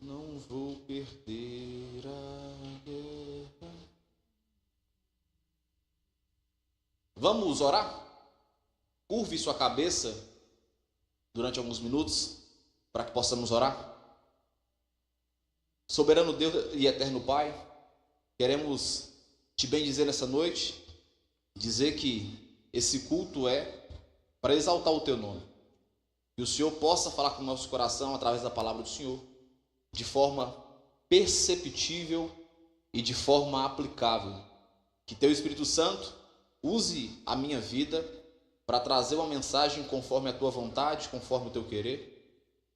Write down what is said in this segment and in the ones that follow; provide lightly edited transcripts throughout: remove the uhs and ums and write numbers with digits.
Não vou perder a guerra. Vamos orar? Curve sua cabeça durante alguns minutos para que possamos orar. Soberano Deus e eterno Pai, queremos te bendizer nessa noite, dizer que esse culto é para exaltar o teu nome. Que o Senhor possa falar com o nosso coração através da palavra do Senhor, de forma perceptível e de forma aplicável. Que teu Espírito Santo use a minha vida para trazer uma mensagem conforme a tua vontade, conforme o teu querer.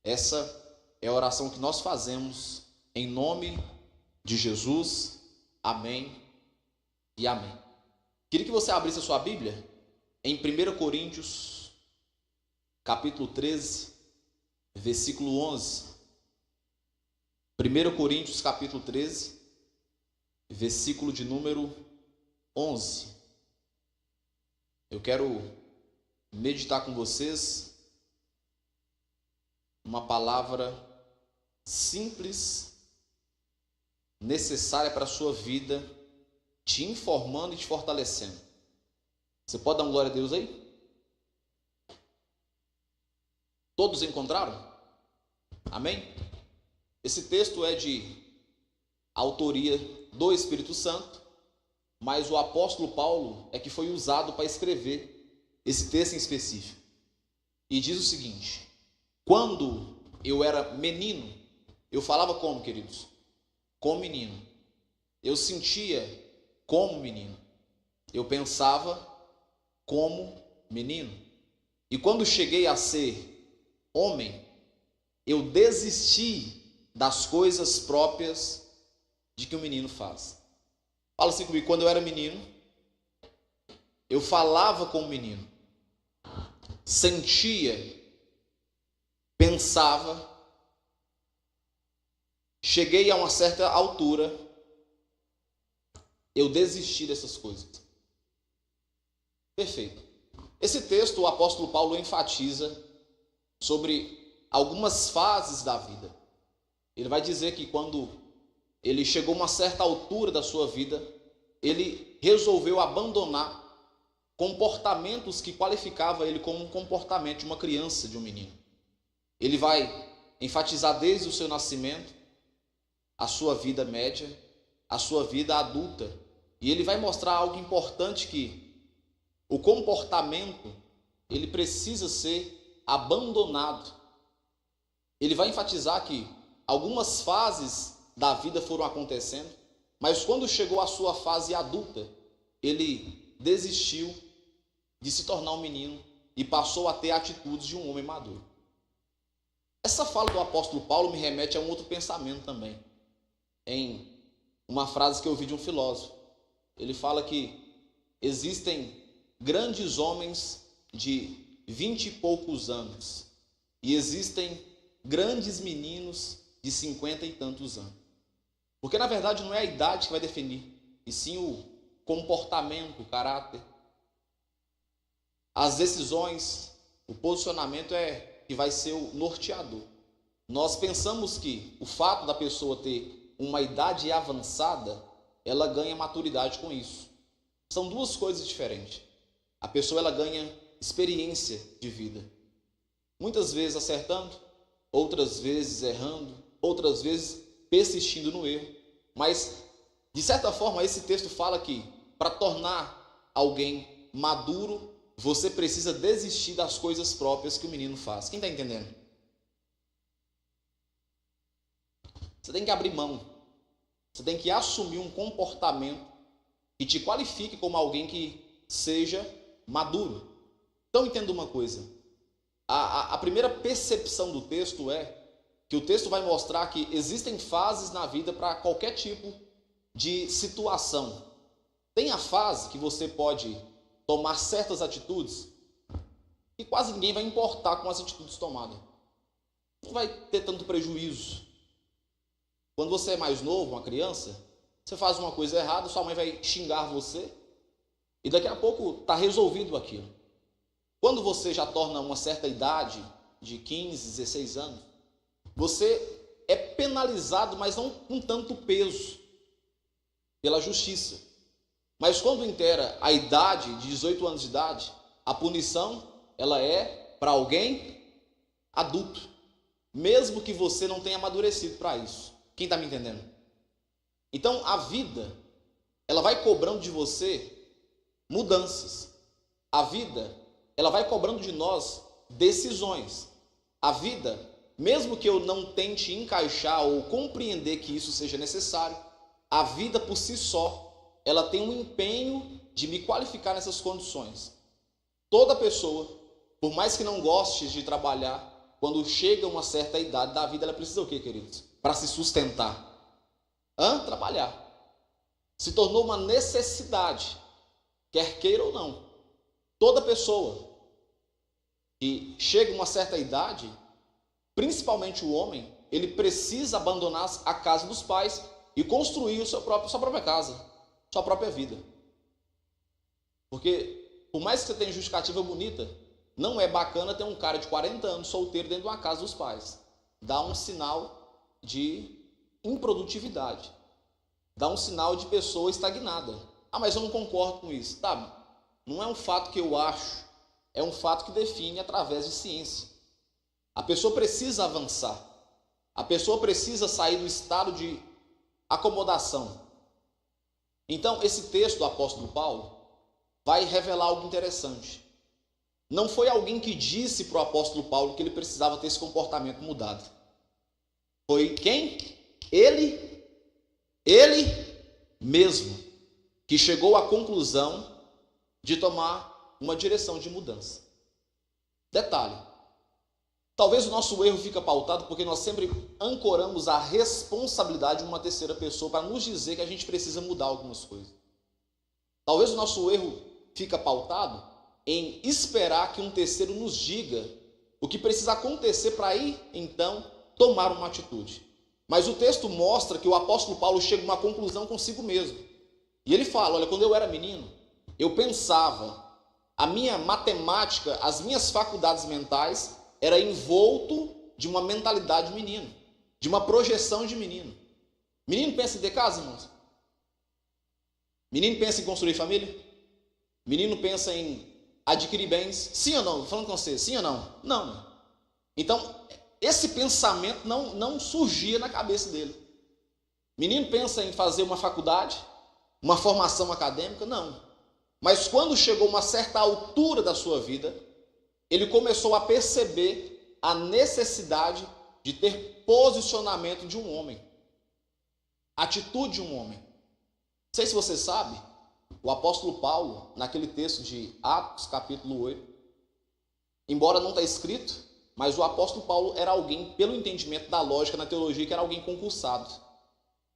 Essa é a oração que nós fazemos em nome de Jesus. Amém e amém. Queria que você abrisse a sua Bíblia em 1 Coríntios, capítulo 13, versículo 11. 1 Coríntios, capítulo 13, versículo de número 11. Eu quero meditar com vocês uma palavra simples, necessária para a sua vida, te informando e te fortalecendo. Você pode dar uma glória a Deus aí? Todos encontraram? Amém? Esse texto é de autoria do Espírito Santo, mas o apóstolo Paulo é que foi usado para escrever esse texto em específico. E diz o seguinte: quando eu era menino, eu falava como, queridos? Como menino. Eu sentia como menino. Eu pensava como menino. E quando cheguei a ser homem, eu desisti das coisas próprias de que o menino faz. Fala assim comigo: quando eu era menino, eu falava como menino, sentia, pensava, cheguei a uma certa altura, eu desisti dessas coisas. Perfeito. Esse texto o apóstolo Paulo enfatiza sobre algumas fases da vida. Ele vai dizer que quando ele chegou a uma certa altura da sua vida, ele resolveu abandonar comportamentos que qualificavam ele como um comportamento de uma criança, de um menino. Ele vai enfatizar desde o seu nascimento, a sua vida média, a sua vida adulta. E ele vai mostrar algo importante, que o comportamento, ele precisa ser abandonado. Ele vai enfatizar que algumas fases da vida foram acontecendo, mas quando chegou à sua fase adulta, ele desistiu de se tornar um menino e passou a ter atitudes de um homem maduro. Essa fala do apóstolo Paulo me remete a um outro pensamento também, em uma frase que eu ouvi de um filósofo. Ele fala que existem grandes homens de 20 e poucos anos e existem grandes meninos de 50 e tantos anos. Porque na verdade não é a idade que vai definir, e sim o comportamento, o caráter. As decisões, o posicionamento é que vai ser o norteador. Nós pensamos que o fato da pessoa ter uma idade avançada, ela ganha maturidade com isso. São duas coisas diferentes. A pessoa ela ganha experiência de vida. Muitas vezes acertando, outras vezes errando, outras vezes persistindo no erro. Mas, de certa forma, esse texto fala que para tornar alguém maduro, você precisa desistir das coisas próprias que o menino faz. Quem está entendendo? Você tem que abrir mão. Você tem que assumir um comportamento que te qualifique como alguém que seja maduro. Então entenda uma coisa. A primeira percepção do texto é que o texto vai mostrar que existem fases na vida para qualquer tipo de situação. Tem a fase que você pode tomar certas atitudes e quase ninguém vai importar com as atitudes tomadas. Não vai ter tanto prejuízo. Quando você é mais novo, uma criança, você faz uma coisa errada, sua mãe vai xingar você e daqui a pouco está resolvido aquilo. Quando você já torna uma certa idade, de 15, 16 anos, você é penalizado, mas não com tanto peso, pela justiça. Mas quando inteira a idade de 18 anos de idade, a punição ela é para alguém adulto, mesmo que você não tenha amadurecido para isso. Quem está me entendendo? Então a vida, ela vai cobrando de você mudanças. A vida, ela vai cobrando de nós decisões. A vida, mesmo que eu não tente encaixar ou compreender que isso seja necessário, a vida por si só, ela tem um empenho de me qualificar nessas condições. Toda pessoa, por mais que não goste de trabalhar, quando chega uma certa idade da vida, ela precisa o quê, queridos? Para se sustentar. Trabalhar. Se tornou uma necessidade, quer queira ou não. Toda pessoa que chega a uma certa idade, principalmente o homem, ele precisa abandonar a casa dos pais e construir sua própria casa, sua própria vida. Porque, por mais que você tenha justificativa bonita, não é bacana ter um cara de 40 anos solteiro dentro de uma casa dos pais. Dá um sinal de improdutividade. Dá um sinal de pessoa estagnada. Mas eu não concordo com isso. Tá, não é um fato que eu acho, é um fato que define através de ciência. A pessoa precisa avançar. A pessoa precisa sair do estado de acomodação. Então, esse texto do apóstolo Paulo vai revelar algo interessante. Não foi alguém que disse para o apóstolo Paulo que ele precisava ter esse comportamento mudado. Foi quem? Ele mesmo, que chegou à conclusão de tomar uma direção de mudança. Detalhe, talvez o nosso erro fique pautado porque nós sempre ancoramos a responsabilidade de uma terceira pessoa para nos dizer que a gente precisa mudar algumas coisas. Talvez o nosso erro fique pautado em esperar que um terceiro nos diga o que precisa acontecer para aí, então, tomar uma atitude. Mas o texto mostra que o apóstolo Paulo chega a uma conclusão consigo mesmo. E ele fala, olha, quando eu era menino, eu pensava, a minha matemática, as minhas faculdades mentais, era envolto de uma mentalidade de menino, de uma projeção de menino. Menino pensa em ter casa, irmãos? Menino pensa em construir família? Menino pensa em adquirir bens? Sim ou não? Estou falando com você, sim ou não? Não. Então, esse pensamento não surgia na cabeça dele. Menino pensa em fazer uma faculdade, uma formação acadêmica? Não. Mas quando chegou a uma certa altura da sua vida, ele começou a perceber a necessidade de ter posicionamento de um homem. Atitude de um homem. Não sei se você sabe, o apóstolo Paulo, naquele texto de Atos, capítulo 8, embora não está escrito, mas o apóstolo Paulo era alguém, pelo entendimento da lógica na teologia, que era alguém concursado.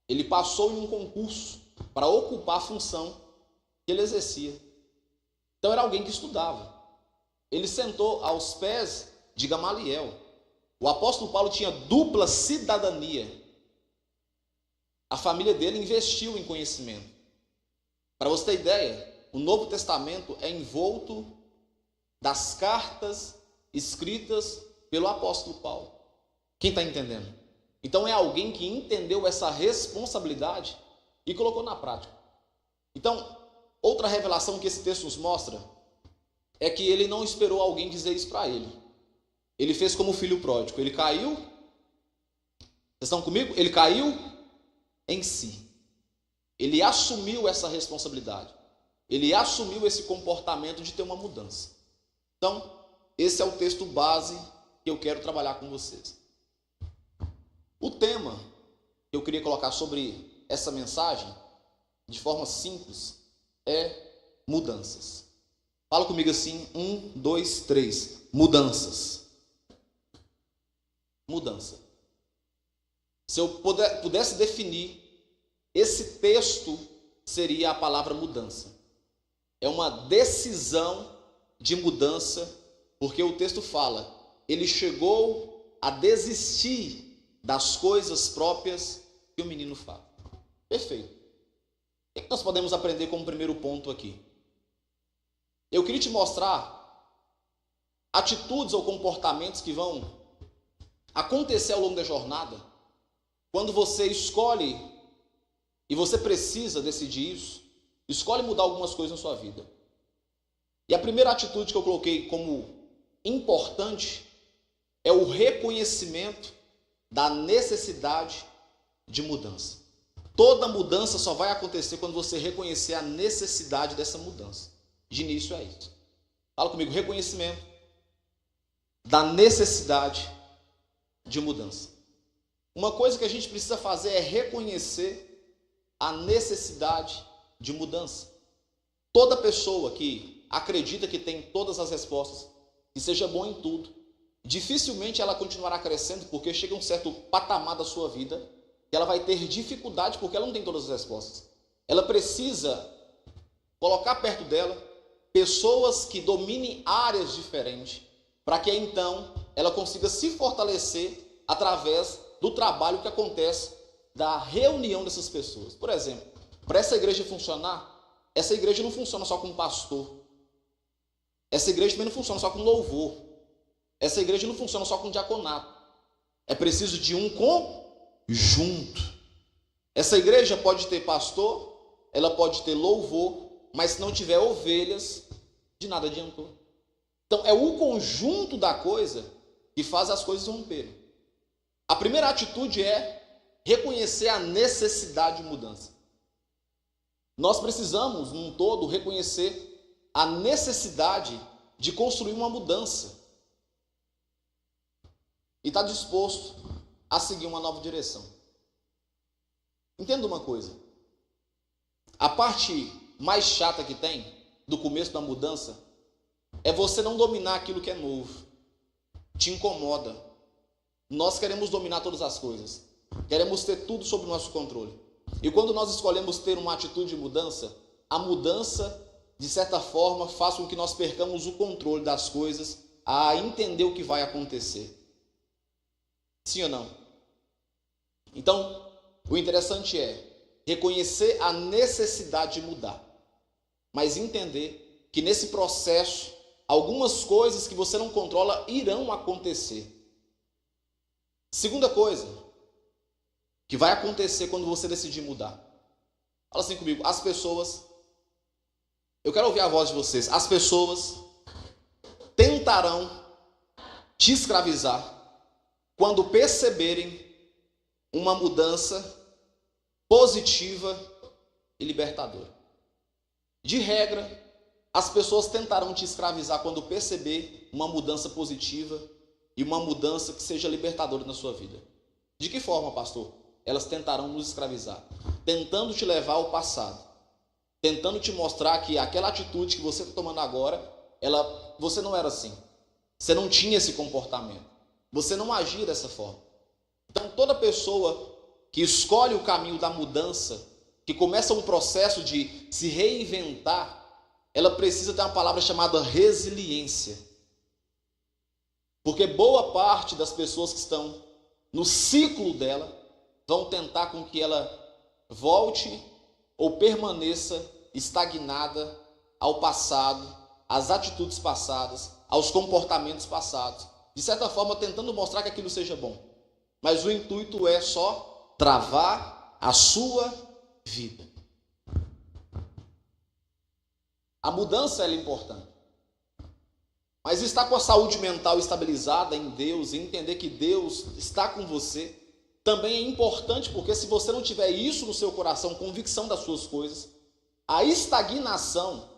Ele passou em um concurso para ocupar a função que ele exercia. Então era alguém que estudava. Ele sentou aos pés de Gamaliel. O apóstolo Paulo tinha dupla cidadania. A família dele investiu em conhecimento. Para você ter ideia, o Novo Testamento é envolto das cartas escritas pelo apóstolo Paulo. Quem está entendendo? Então é alguém que entendeu essa responsabilidade e colocou na prática. Então, outra revelação que esse texto nos mostra é que ele não esperou alguém dizer isso para ele. Ele fez como o filho pródigo. Ele caiu. Vocês estão comigo? Ele caiu em si. Ele assumiu essa responsabilidade. Ele assumiu esse comportamento de ter uma mudança. Então, esse é o texto base que eu quero trabalhar com vocês. O tema que eu queria colocar sobre essa mensagem, de forma simples, é mudanças. Fala comigo assim, 1, 2, 3. Mudanças. Mudança. Se eu pudesse definir, esse texto seria a palavra mudança. É uma decisão de mudança, porque o texto fala, ele chegou a desistir das coisas próprias que o menino faz. Perfeito. O que nós podemos aprender como primeiro ponto aqui? Eu queria te mostrar atitudes ou comportamentos que vão acontecer ao longo da jornada quando você escolhe, e você precisa decidir isso, escolhe mudar algumas coisas na sua vida. E a primeira atitude que eu coloquei como importante é o reconhecimento da necessidade de mudança. Toda mudança só vai acontecer quando você reconhecer a necessidade dessa mudança. De início é isso. Fala comigo, reconhecimento da necessidade de mudança. Uma coisa que a gente precisa fazer é reconhecer a necessidade de mudança. Toda pessoa que acredita que tem todas as respostas, que seja bom em tudo, dificilmente ela continuará crescendo, porque chega um certo patamar da sua vida que ela vai ter dificuldade porque ela não tem todas as respostas. Ela precisa colocar perto dela pessoas que dominem áreas diferentes, para que então ela consiga se fortalecer através do trabalho que acontece da reunião dessas pessoas. Por exemplo, para essa igreja funcionar, essa igreja não funciona só com pastor. Essa igreja também não funciona só com louvor. Essa igreja não funciona só com diaconato. É preciso de um conjunto. Essa igreja pode ter pastor, ela pode ter louvor, mas se não tiver ovelhas, de nada adiantou. Então é o conjunto da coisa que faz as coisas romperem. A primeira atitude é reconhecer a necessidade de mudança. Nós precisamos, num todo, reconhecer a necessidade de construir uma mudança e estar disposto a seguir uma nova direção. Entenda uma coisa, a parte mais chata que tem do começo da mudança é você não dominar aquilo que é novo, te incomoda. Nós queremos dominar todas as coisas, queremos ter tudo sob o nosso controle. E quando nós escolhemos ter uma atitude de mudança, a mudança, de certa forma, faz com que nós percamos o controle das coisas, a entender o que vai acontecer. Sim ou não? Então, o interessante é reconhecer a necessidade de mudar, mas entender que nesse processo, algumas coisas que você não controla irão acontecer. Segunda coisa que vai acontecer quando você decidir mudar. Fala assim comigo, as pessoas, eu quero ouvir a voz de vocês, as pessoas tentarão te escravizar quando perceberem uma mudança positiva e libertadora. De regra, as pessoas tentarão te escravizar quando perceber uma mudança positiva e uma mudança que seja libertadora na sua vida. De que forma, pastor? Elas tentarão nos escravizar, tentando te levar ao passado, tentando te mostrar que aquela atitude que você está tomando agora, você não era assim, você não tinha esse comportamento, você não agia dessa forma. Então toda pessoa que escolhe o caminho da mudança, que começa um processo de se reinventar, ela precisa ter uma palavra chamada resiliência. Porque boa parte das pessoas que estão no ciclo dela vão tentar com que ela volte ou permaneça estagnada ao passado, às atitudes passadas, aos comportamentos passados, de certa forma tentando mostrar que aquilo seja bom. Mas o intuito é só travar a sua vida. A mudança é importante. Mas estar com a saúde mental estabilizada em Deus e entender que Deus está com você também é importante, porque se você não tiver isso no seu coração, convicção das suas coisas, a estagnação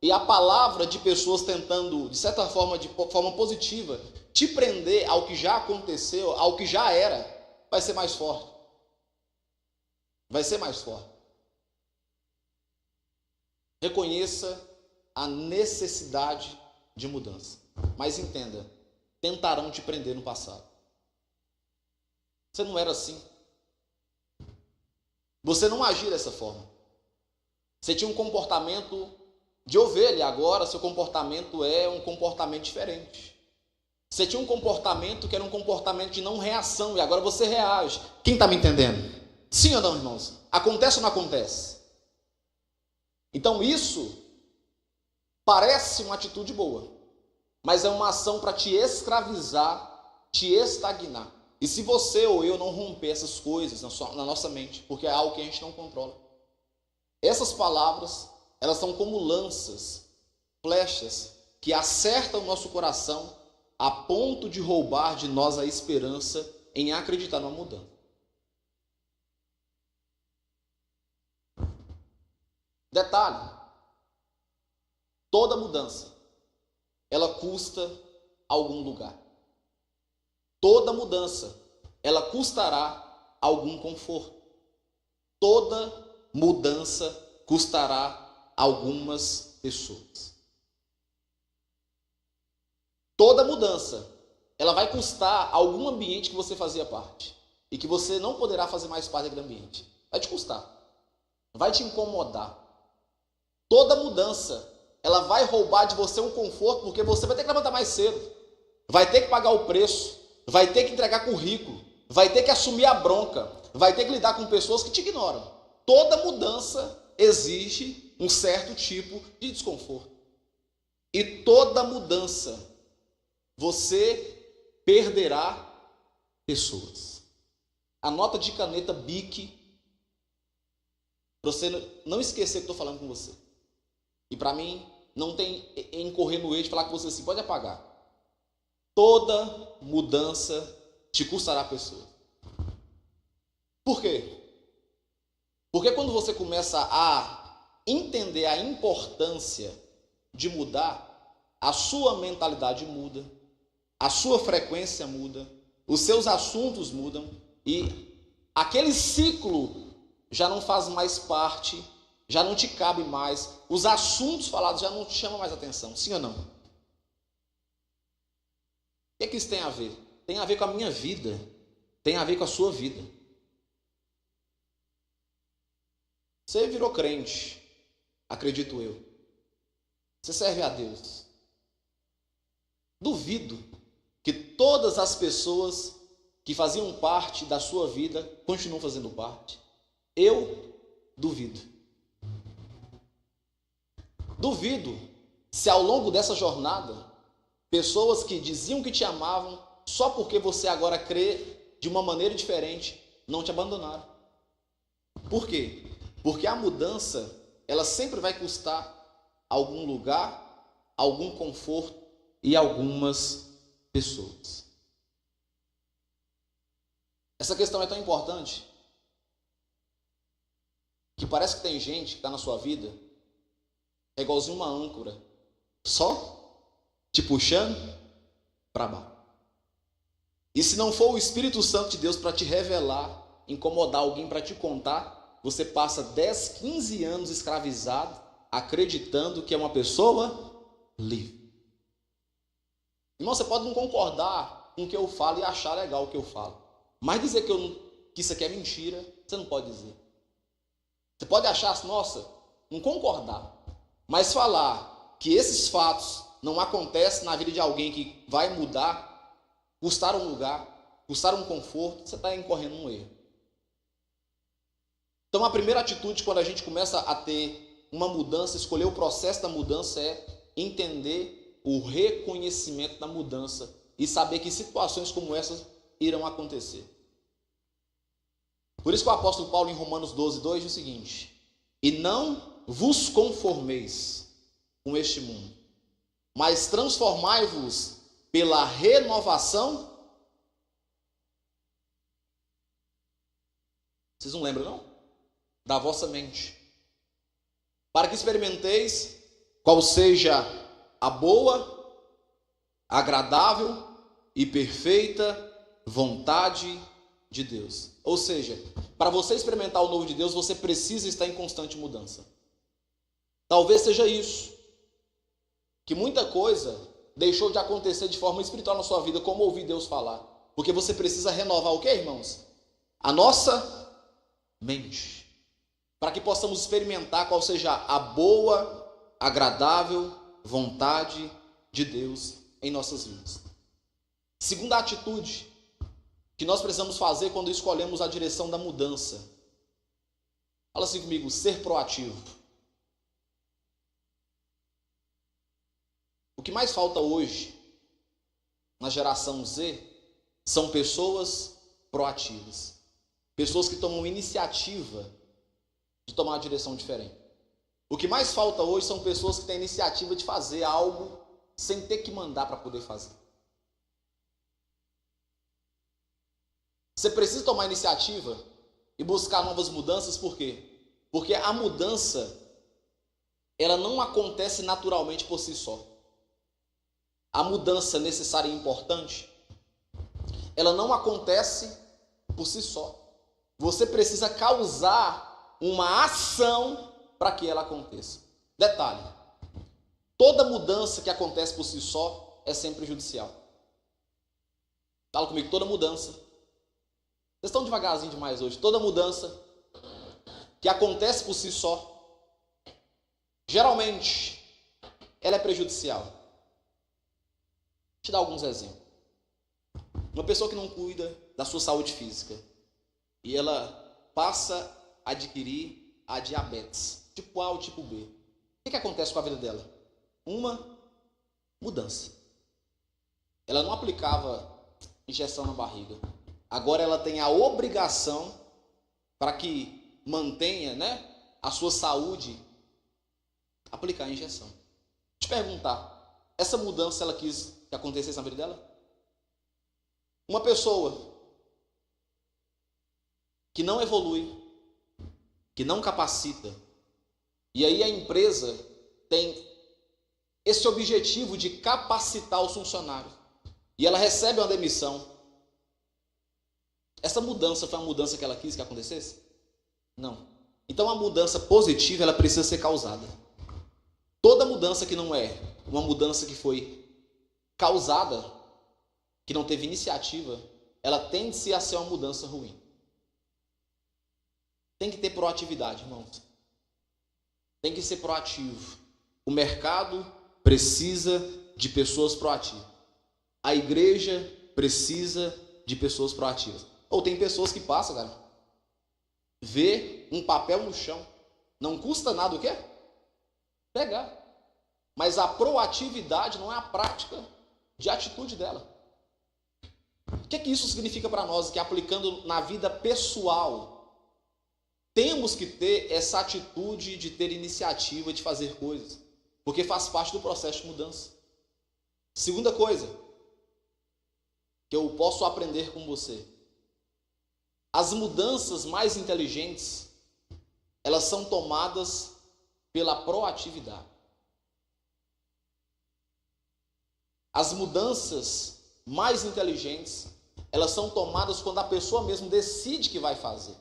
e a palavra de pessoas tentando, de certa forma, de forma positiva, te prender ao que já aconteceu, ao que já era, vai ser mais forte. Vai ser mais forte. Reconheça a necessidade de mudança. Mas entenda, tentarão te prender no passado. Você não era assim. Você não agia dessa forma. Você tinha um comportamento de ovelha, agora seu comportamento é um comportamento diferente. Você tinha um comportamento que era um comportamento de não reação e agora você reage. Quem está me entendendo? Sim ou não, irmãos? Acontece ou não acontece? Então isso parece uma atitude boa, mas é uma ação para te escravizar, te estagnar. E se você ou eu não romper essas coisas na nossa mente, porque é algo que a gente não controla, essas palavras, elas são como lanças, flechas, que acertam o nosso coração a ponto de roubar de nós a esperança em acreditar numa mudança. Detalhe, toda mudança, ela custa algum lugar. Toda mudança, ela custará algum conforto. Toda mudança custará algumas pessoas. Toda mudança, ela vai custar algum ambiente que você fazia parte e que você não poderá fazer mais parte daquele ambiente. Vai te custar, vai te incomodar. Toda mudança, ela vai roubar de você um conforto, porque você vai ter que levantar mais cedo, vai ter que pagar o preço, vai ter que entregar currículo, vai ter que assumir a bronca, vai ter que lidar com pessoas que te ignoram. Toda mudança exige um certo tipo de desconforto. E toda mudança, você perderá pessoas. Anota de caneta Bic, para você não esquecer que estou falando com você. E para mim, não tem em correr no eixo falar com você assim, pode apagar. Toda mudança te custará pessoas. Por quê? Porque quando você começa a entender a importância de mudar, a sua mentalidade muda, a sua frequência muda, os seus assuntos mudam e aquele ciclo já não faz mais parte, já não te cabe mais, os assuntos falados já não te chamam mais atenção, sim ou não? O que é que isso tem a ver? Tem a ver com a minha vida, tem a ver com a sua vida. Você virou crente, acredito eu. Você serve a Deus. Duvido que todas as pessoas que faziam parte da sua vida continuam fazendo parte. Eu duvido. Duvido se ao longo dessa jornada, pessoas que diziam que te amavam só porque você agora crê de uma maneira diferente, não te abandonaram. Por quê? Porque a mudança, ela sempre vai custar algum lugar, algum conforto e algumas pessoas. Essa questão é tão importante que parece que tem gente que está na sua vida, é igualzinho uma âncora, só te puxando para baixo. E se não for o Espírito Santo de Deus para te revelar, incomodar alguém para te contar, você passa 10, 15 anos escravizado, acreditando que é uma pessoa livre. Irmão, você pode não concordar com o que eu falo e achar legal o que eu falo, mas dizer que isso aqui é mentira, você não pode dizer. Você pode achar, nossa, não concordar, mas falar que esses fatos não acontecem na vida de alguém que vai mudar, custar um lugar, custar um conforto, você está incorrendo um erro. Então a primeira atitude quando a gente começa a ter uma mudança, escolher o processo da mudança é entender o reconhecimento da mudança e saber que situações como essas irão acontecer. Por isso que o apóstolo Paulo em Romanos 12:2 diz o seguinte: e não vos conformeis com este mundo, mas transformai-vos pela renovação. Vocês não lembram, não? Da vossa mente, para que experimenteis qual seja a boa, agradável e perfeita vontade de Deus. Ou seja, para você experimentar o novo de Deus, você precisa estar em constante mudança. Talvez seja isso, que muita coisa deixou de acontecer de forma espiritual na sua vida, como ouvir Deus falar. Porque você precisa renovar o que, irmãos? A nossa mente. Para que possamos experimentar qual seja a boa, agradável vontade de Deus em nossas vidas. Segunda atitude que nós precisamos fazer quando escolhemos a direção da mudança. Fala assim comigo, ser proativo. O que mais falta hoje, na geração Z, são pessoas proativas. Pessoas que tomam iniciativa de tomar uma direção diferente. O que mais falta hoje são pessoas que têm iniciativa de fazer algo sem ter que mandar para poder fazer. Você precisa tomar iniciativa e buscar novas mudanças, por quê? Porque a mudança, ela não acontece naturalmente por si só. A mudança necessária e importante, ela não acontece por si só. Você precisa causar uma ação para que ela aconteça. Detalhe, toda mudança que acontece por si só é sempre prejudicial. Fala comigo, toda mudança. Vocês estão devagarzinho demais hoje. Toda mudança que acontece por si só, geralmente, ela é prejudicial. Vou te dar alguns exemplos. Uma pessoa que não cuida da sua saúde física e ela passa a adquirir a diabetes, tipo A ou tipo B. O que acontece com a vida dela? Uma mudança. Ela não aplicava injeção na barriga. Agora ela tem a obrigação, para que mantenha, a sua saúde, aplicar a injeção. Te perguntar, essa mudança ela quis que acontecesse na vida dela? Uma pessoa que não evolui, que não capacita, e aí a empresa tem esse objetivo de capacitar os funcionários, e ela recebe uma demissão. Essa mudança foi uma mudança que ela quis que acontecesse? Não. Então a mudança positiva, ela precisa ser causada. Toda mudança que não é uma mudança que foi causada, que não teve iniciativa, ela tende a ser uma mudança ruim. Tem que ter proatividade, irmãos. Tem que ser proativo. O mercado precisa de pessoas proativas. A igreja precisa de pessoas proativas. Ou tem pessoas que passam, cara, vê um papel no chão, não custa nada o quê? Pegar. Mas a proatividade não é a prática de atitude dela. O que isso significa para nós? Que aplicando na vida pessoal, temos que ter essa atitude de ter iniciativa de fazer coisas, porque faz parte do processo de mudança. Segunda coisa que eu posso aprender com você: as mudanças mais inteligentes, elas são tomadas pela proatividade. As mudanças mais inteligentes, elas são tomadas quando a pessoa mesmo decide que vai fazer.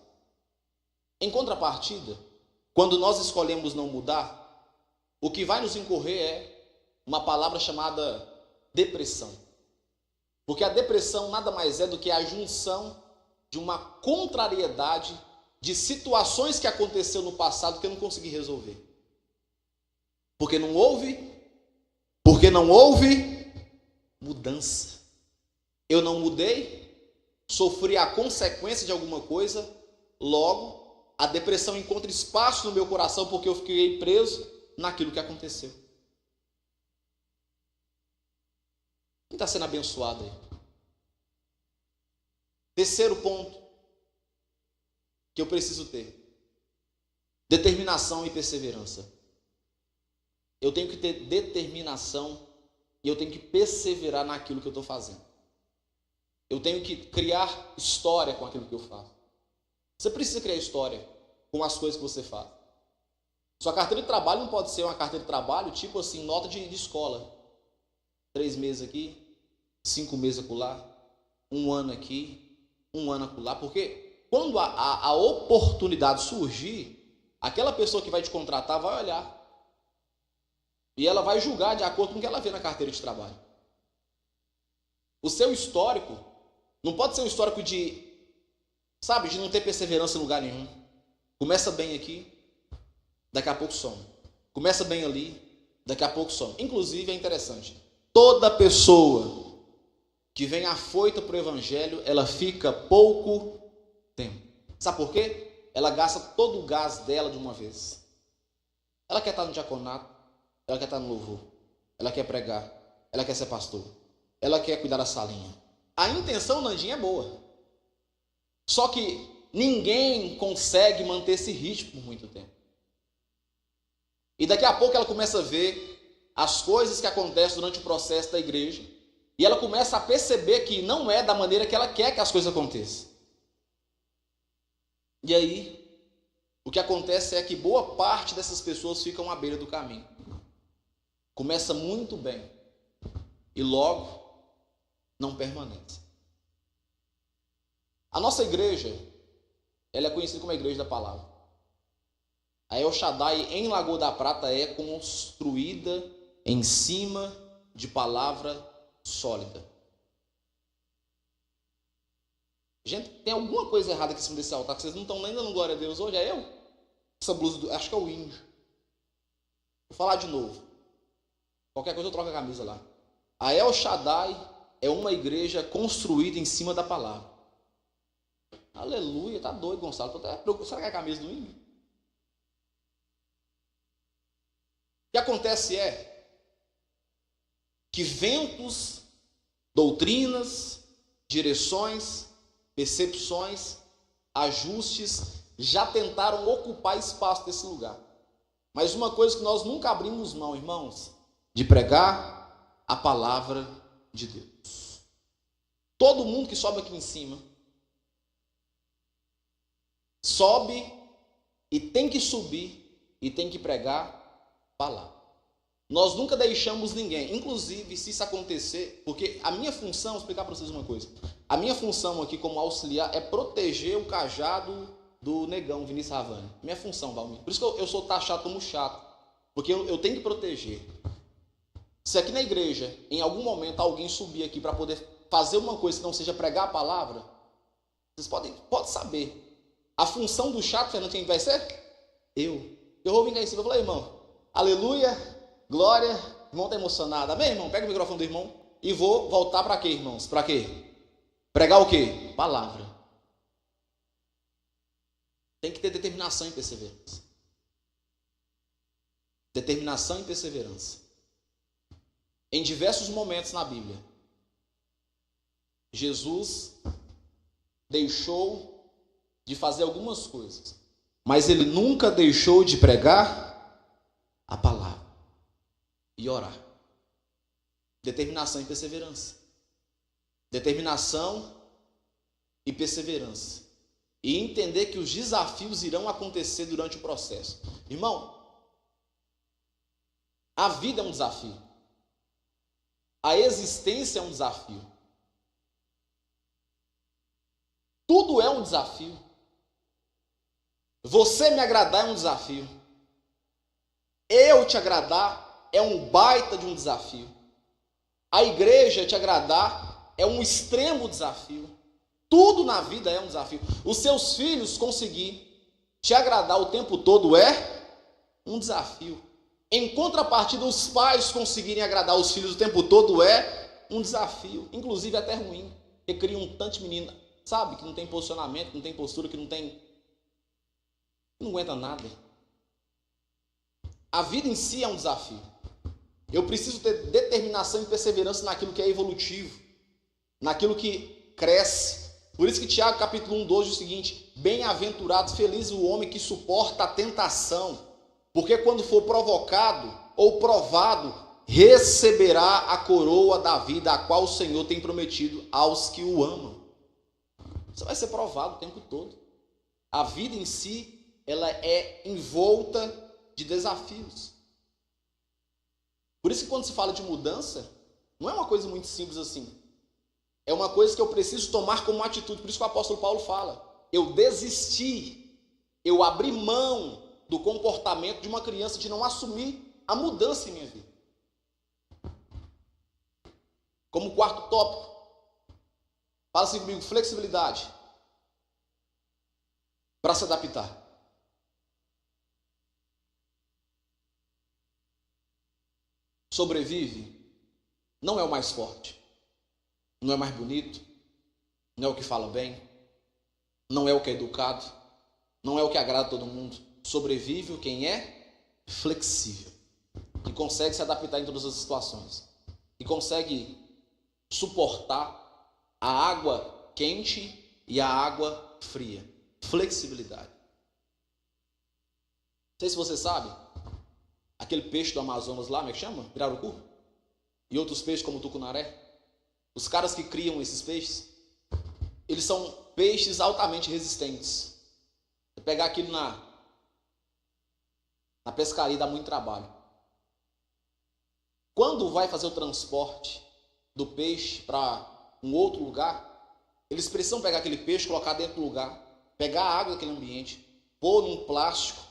Em contrapartida, quando nós escolhemos não mudar, o que vai nos incorrer é uma palavra chamada depressão. Porque a depressão nada mais é do que a junção de uma contrariedade de situações que aconteceu no passado que eu não consegui resolver. Porque não houve mudança. Eu não mudei, sofri a consequência de alguma coisa, logo a depressão encontra espaço no meu coração porque eu fiquei preso naquilo que aconteceu. Quem está sendo abençoado aí? Terceiro ponto que eu preciso ter: determinação e perseverança. Eu tenho que ter determinação e eu tenho que perseverar naquilo que eu estou fazendo. Eu tenho que criar história com aquilo que eu faço. Você precisa criar história com as coisas que você faz. Sua carteira de trabalho não pode ser uma carteira de trabalho tipo assim, nota de escola. 3 meses aqui, 5 meses acolá, 1 ano aqui, 1 ano acolá. Porque quando a oportunidade surgir, aquela pessoa que vai te contratar vai olhar. E ela vai julgar de acordo com o que ela vê na carteira de trabalho. O seu histórico não pode ser um histórico de não ter perseverança em lugar nenhum. Começa bem aqui, daqui a pouco some. Começa bem ali, daqui a pouco some. Inclusive é interessante, toda pessoa que vem afoita para o evangelho, ela fica pouco tempo. Sabe por quê? Ela gasta todo o gás dela de uma vez. Ela quer estar no diaconato, ela quer estar no louvor, ela quer pregar, ela quer ser pastor, ela quer cuidar da salinha. A intenção, Nandinha, é boa. Só que ninguém consegue manter esse ritmo por muito tempo. E daqui a pouco ela começa a ver as coisas que acontecem durante o processo da igreja. E ela começa a perceber que não é da maneira que ela quer que as coisas aconteçam. E aí, o que acontece é que boa parte dessas pessoas ficam à beira do caminho. Começa muito bem e logo não permanece. A nossa igreja, ela é conhecida como a Igreja da Palavra. A El Shaddai em Lagoa da Prata é construída em cima de palavra sólida. Gente, tem alguma coisa errada aqui em cima desse altar que vocês não estão nem dando glória a Deus hoje? É eu? Essa blusa, acho que é o índio. Vou falar de novo. Qualquer coisa eu troco a camisa lá. A El Shaddai é uma igreja construída em cima da palavra. Aleluia, tá doido, Gonçalo. Tô até preocupado. Será que é a camisa do índio? O que acontece é que ventos, doutrinas, direções, percepções, ajustes já tentaram ocupar espaço desse lugar. Mas uma coisa que nós nunca abrimos mão, irmãos, de pregar a palavra de Deus. Todo mundo que sobe aqui em cima sobe e tem que subir e tem que pregar a palavra. Nós nunca deixamos ninguém, inclusive se isso acontecer, porque a minha função, vou explicar para vocês uma coisa, a minha função aqui como auxiliar é proteger o cajado do negão Vinícius Ravani. Minha função, Valmir. Por isso que eu sou taxado como chato, porque eu tenho que proteger. Se aqui na igreja, em algum momento, alguém subir aqui para poder fazer uma coisa que não seja pregar a palavra, vocês podem saber. A função do chato, Fernando, quem vai ser? Eu vou vir cá em cima e falar, irmão, aleluia, glória, o irmão está emocionado. Amém, irmão? Pega o microfone do irmão e vou voltar para quê, irmãos? Para quê? Pregar o quê? Palavra. Tem que ter determinação e perseverança. Determinação e perseverança. Em diversos momentos na Bíblia, Jesus deixou de fazer algumas coisas, mas ele nunca deixou de pregar a palavra e orar. Determinação e perseverança. Determinação e perseverança. E entender que os desafios irão acontecer durante o processo. Irmão, a vida é um desafio. A existência é um desafio. Tudo é um desafio. Você me agradar é um desafio. Eu te agradar é um baita de um desafio. A igreja te agradar é um extremo desafio. Tudo na vida é um desafio. Os seus filhos conseguir te agradar o tempo todo é um desafio. Em contrapartida, os pais conseguirem agradar os filhos o tempo todo é um desafio. Inclusive até ruim. Porque cria um tanto de menino, sabe, que não tem posicionamento, que não tem postura, que não aguenta nada. A vida em si é um desafio. Eu preciso ter determinação e perseverança naquilo que é evolutivo, naquilo que cresce. Por isso que Tiago capítulo 1:12 diz o seguinte: bem-aventurado, feliz o homem que suporta a tentação, porque quando for provocado ou provado, receberá a coroa da vida, a qual o Senhor tem prometido aos que o amam. Você vai ser provado o tempo todo. A vida em si, ela é envolta de desafios. Por isso que quando se fala de mudança, não é uma coisa muito simples assim. É uma coisa que eu preciso tomar como atitude. Por isso que o apóstolo Paulo fala: eu desisti, eu abri mão do comportamento de uma criança de não assumir a mudança em minha vida. Como quarto tópico, fala assim comigo: flexibilidade para se adaptar. Sobrevive não é o mais forte, não é mais bonito, não é o que fala bem, não é o que é educado, não é o que agrada a todo mundo. Sobrevive quem é flexível, que consegue se adaptar em todas as situações, que consegue suportar a água quente e a água fria. Flexibilidade. Não sei se você sabe, aquele peixe do Amazonas lá, como é que chama? Pirarucu? E outros peixes como o tucunaré. Os caras que criam esses peixes, eles são peixes altamente resistentes. Você pegar aquilo na pescaria dá muito trabalho. Quando vai fazer o transporte do peixe para um outro lugar, eles precisam pegar aquele peixe, colocar dentro do lugar, pegar a água daquele ambiente, pôr num plástico,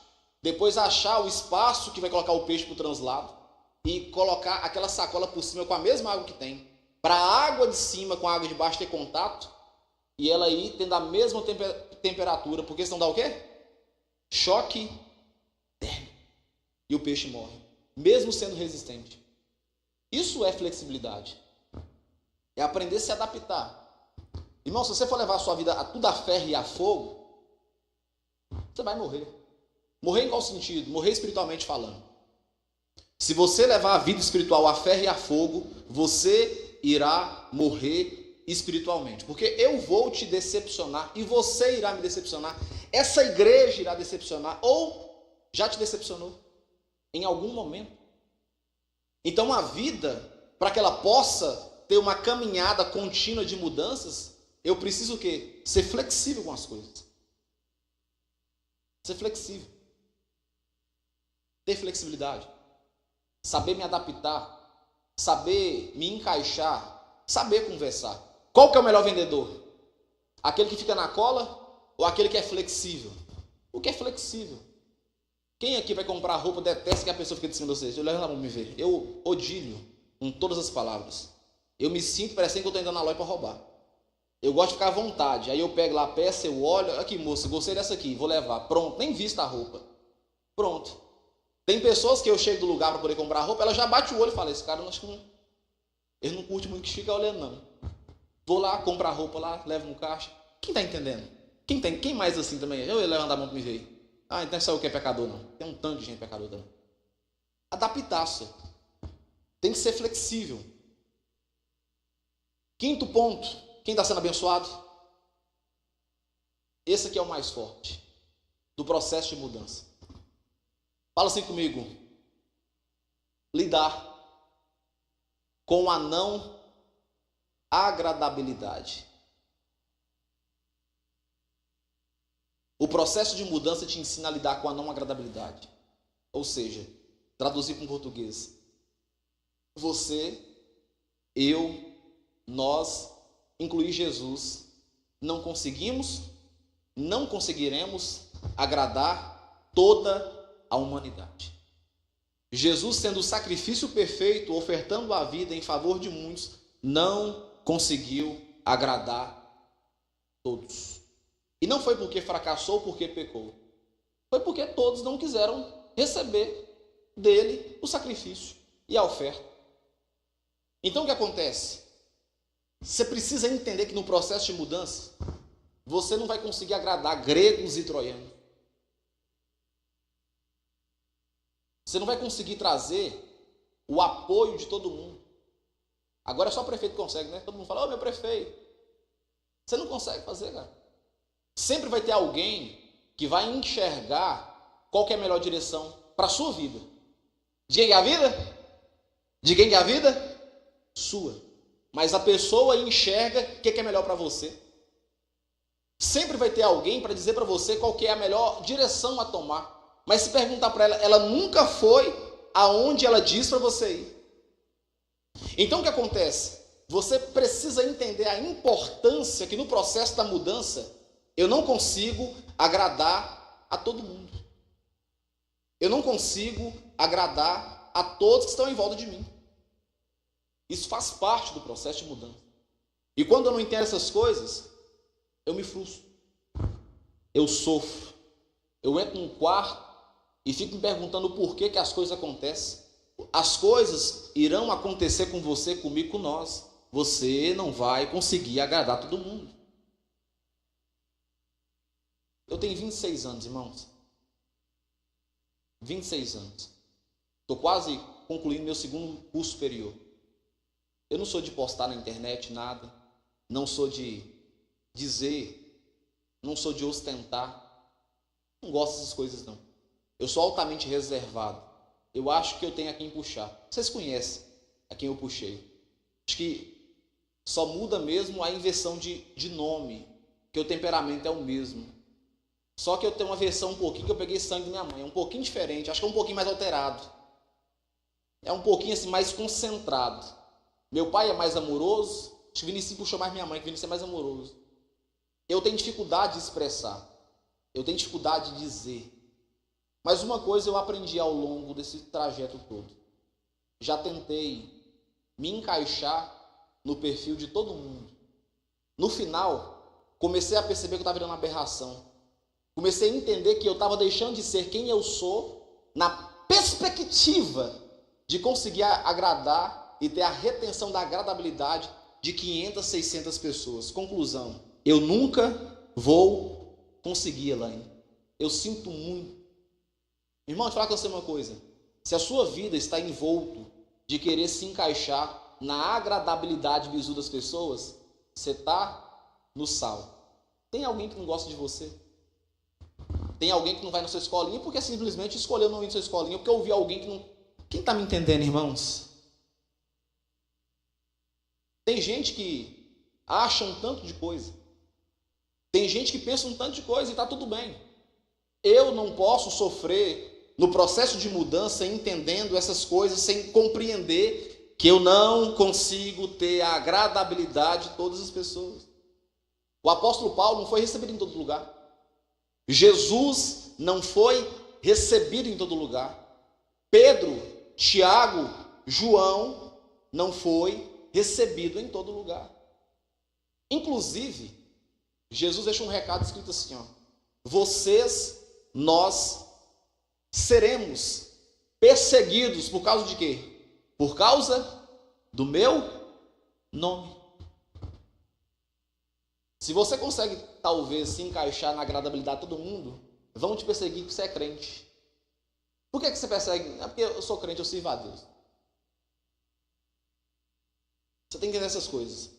depois achar o espaço que vai colocar o peixe para o translado e colocar aquela sacola por cima com a mesma água que tem, para a água de cima com a água de baixo ter contato e ela aí tendo a mesma temperatura, porque senão dá o quê? Choque térmico. E o peixe morre, mesmo sendo resistente. Isso é flexibilidade. É aprender a se adaptar. Irmão, se você for levar a sua vida a tudo a ferro e a fogo, você vai morrer. Morrer em qual sentido? Morrer espiritualmente falando. Se você levar a vida espiritual a ferro e a fogo, você irá morrer espiritualmente. Porque eu vou te decepcionar e você irá me decepcionar. Essa igreja irá decepcionar ou já te decepcionou em algum momento. Então a vida, para que ela possa ter uma caminhada contínua de mudanças, eu preciso o quê? Ser flexível com as coisas. Ser flexível. Ter flexibilidade. Saber me adaptar. Saber me encaixar. Saber conversar. Qual que é o melhor vendedor? Aquele que fica na cola ou aquele que é flexível? O que é flexível? Quem aqui vai comprar roupa detesta que a pessoa fique de cima de vocês? Eu levo na mão me ver. Eu odilho com todas as palavras. Eu me sinto parecendo que eu estou entrando na loja para roubar. Eu gosto de ficar à vontade. Aí eu pego lá a peça, eu olho. Aqui, moça, gostei dessa aqui, vou levar. Pronto, nem vista a roupa. Pronto. Tem pessoas que eu chego do lugar para poder comprar roupa, ela já bate o olho e fala, esse cara acho que não, ele não curte muito que fica olhando, não. Vou lá, comprar roupa lá, levo no caixa. Quem está entendendo? Quem mais assim também? Eu levo a mão para me ver. Ah, então é só o que é pecador, não. Tem um tanto de gente pecador também. Adaptar-se. Tem que ser flexível. Quinto ponto. Quem está sendo abençoado? Esse aqui é o mais forte. Do processo de mudança. Fala assim comigo. Lidar com a não agradabilidade. O processo de mudança te ensina a lidar com a não agradabilidade. Ou seja, traduzir para o português. Você, eu, nós, incluir Jesus, não conseguiremos agradar toda a humanidade. Jesus, sendo o sacrifício perfeito, ofertando a vida em favor de muitos, não conseguiu agradar todos. E não foi porque fracassou ou porque pecou. Foi porque todos não quiseram receber dele o sacrifício e a oferta. Então o que acontece? Você precisa entender que no processo de mudança, você não vai conseguir agradar gregos e troianos. Você não vai conseguir trazer o apoio de todo mundo. Agora é só o prefeito que consegue, né? Todo mundo fala, ô meu prefeito. Você não consegue fazer, cara. Sempre vai ter alguém que vai enxergar qual que é a melhor direção para a sua vida. De quem é a vida? De quem é a vida? Sua. Mas a pessoa enxerga o que é melhor para você. Sempre vai ter alguém para dizer para você qual que é a melhor direção a tomar. Mas se perguntar para ela, ela nunca foi aonde ela diz para você ir. Então o que acontece? Você precisa entender a importância que no processo da mudança eu não consigo agradar a todo mundo. Eu não consigo agradar a todos que estão em volta de mim. Isso faz parte do processo de mudança. E quando eu não entendo essas coisas, eu me frustro. Eu sofro. Eu entro num quarto e fico me perguntando por que as coisas acontecem. As coisas irão acontecer com você, comigo, com nós. Você não vai conseguir agradar todo mundo. Eu tenho 26 anos, irmãos. 26 anos. Estou quase concluindo meu segundo curso superior. Eu não sou de postar na internet nada. não sou de dizer, não sou de ostentar. Não gosto dessas coisas, não. Eu sou altamente reservado. Eu acho que eu tenho a quem puxar. Vocês conhecem a quem eu puxei. Acho que só muda mesmo a inversão de nome, que o temperamento é o mesmo. Só que eu tenho uma versão um pouquinho, que eu peguei sangue da minha mãe. É um pouquinho diferente, acho que é um pouquinho mais alterado. É um pouquinho assim, mais concentrado. Meu pai é mais amoroso. Acho que Vinicius puxou mais minha mãe, que Vinicius é mais amoroso. Eu tenho dificuldade de expressar. Eu tenho dificuldade de dizer. Mas uma coisa eu aprendi ao longo desse trajeto todo. Já tentei me encaixar no perfil de todo mundo. No final, comecei a perceber que eu estava virando uma aberração. Comecei a entender que eu estava deixando de ser quem eu sou na perspectiva de conseguir agradar e ter a retenção da agradabilidade de 500, 600 pessoas. Conclusão, eu nunca vou conseguir, Elaine. Eu sinto muito. Irmão, deixa eu falar com você uma coisa. Se a sua vida está envolto de querer se encaixar na agradabilidade visual das pessoas, você está no sal. Tem alguém que não gosta de você? Tem alguém que não vai na sua escolinha porque simplesmente escolheu não ir na sua escolinha porque ouviu alguém que não... Quem está me entendendo, irmãos? Tem gente que acha um tanto de coisa. Tem gente que pensa um tanto de coisa e está tudo bem. Eu não posso sofrer no processo de mudança entendendo essas coisas sem compreender que eu não consigo ter a agradabilidade de todas as pessoas. O apóstolo Paulo não foi recebido em todo lugar. Jesus não foi recebido em todo lugar. Pedro, Tiago, João não foi recebido em todo lugar. Inclusive, Jesus deixa um recado escrito assim, ó: nós seremos perseguidos por causa de quê? Por causa do meu nome. Se você consegue, talvez, se encaixar na agradabilidade de todo mundo, vão te perseguir porque você é crente. Por que você persegue? É porque eu sou crente, eu sirvo a Deus. Você tem que entender essas coisas.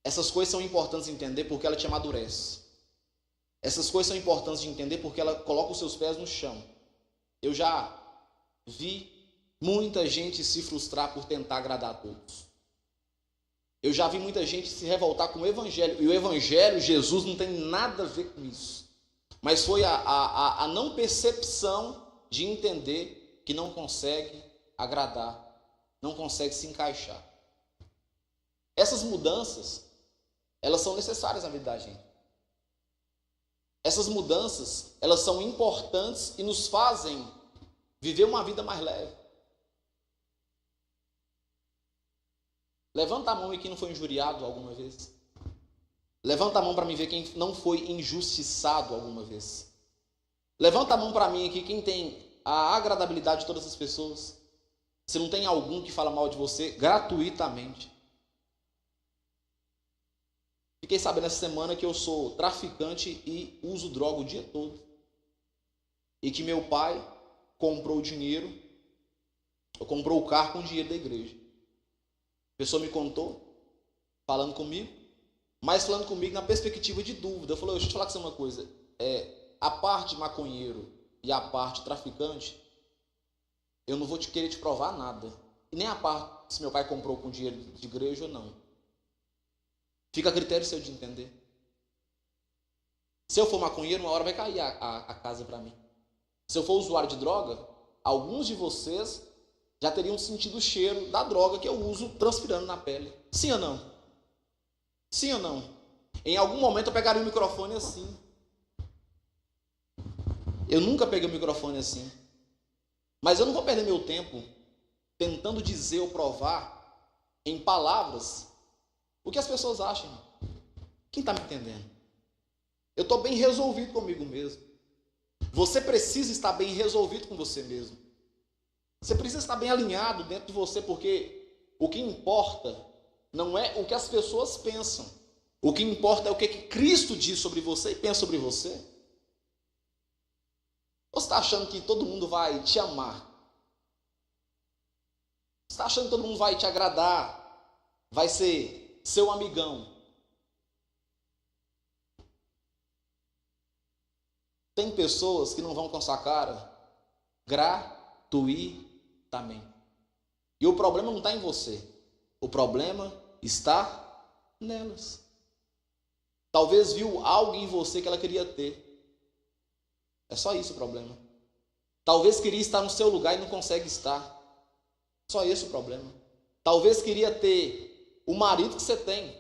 Essas coisas são importantes de entender porque ela te amadurece. Essas coisas são importantes de entender porque ela coloca os seus pés no chão. Eu já vi muita gente se frustrar por tentar agradar a todos. Eu já vi muita gente se revoltar com o Evangelho. E o Evangelho, Jesus, não tem nada a ver com isso. Mas foi a não percepção de entender que não consegue agradar, não consegue se encaixar. Essas mudanças, elas são necessárias na vida da gente. Essas mudanças, elas são importantes e nos fazem viver uma vida mais leve. Levanta a mão aí quem não foi injuriado alguma vez. Levanta a mão para mim ver quem não foi injustiçado alguma vez. Levanta a mão para mim aqui quem tem a agradabilidade de todas as pessoas. Se não tem algum que fala mal de você gratuitamente. Fiquei sabendo essa semana que eu sou traficante e uso droga o dia todo. E que meu pai comprou o dinheiro, comprou o carro com o dinheiro da igreja. A pessoa me contou, falando comigo, mas falando comigo na perspectiva de dúvida. Eu falei, deixa eu te falar com você uma coisa. A parte maconheiro e a parte traficante, eu não vou querer te provar nada. E nem a parte se meu pai comprou com dinheiro de igreja ou não. Fica a critério seu de entender. Se eu for maconheiro, uma hora vai cair a casa para mim. Se eu for usuário de droga, alguns de vocês já teriam sentido o cheiro da droga que eu uso transpirando na pele. Sim ou não? Sim ou não? Em algum momento eu pegaria o microfone assim. Eu nunca peguei o microfone assim. Mas eu não vou perder meu tempo tentando dizer ou provar em palavras o que as pessoas acham. Quem está me entendendo? Eu estou bem resolvido comigo mesmo. Você precisa estar bem resolvido com você mesmo. Você precisa estar bem alinhado dentro de você, porque o que importa não é o que as pessoas pensam. O que importa é o que Cristo diz sobre você e pensa sobre você. Ou você está achando que todo mundo vai te amar? Você está achando que todo mundo vai te agradar? Vai ser seu amigão. Tem pessoas que não vão com a sua cara gratuitamente. E o problema não está em você. O problema está nelas. Talvez viu algo em você que ela queria ter. É só isso o problema. Talvez queria estar no seu lugar e não consegue estar. Só esse o problema. Talvez queria ter o marido que você tem,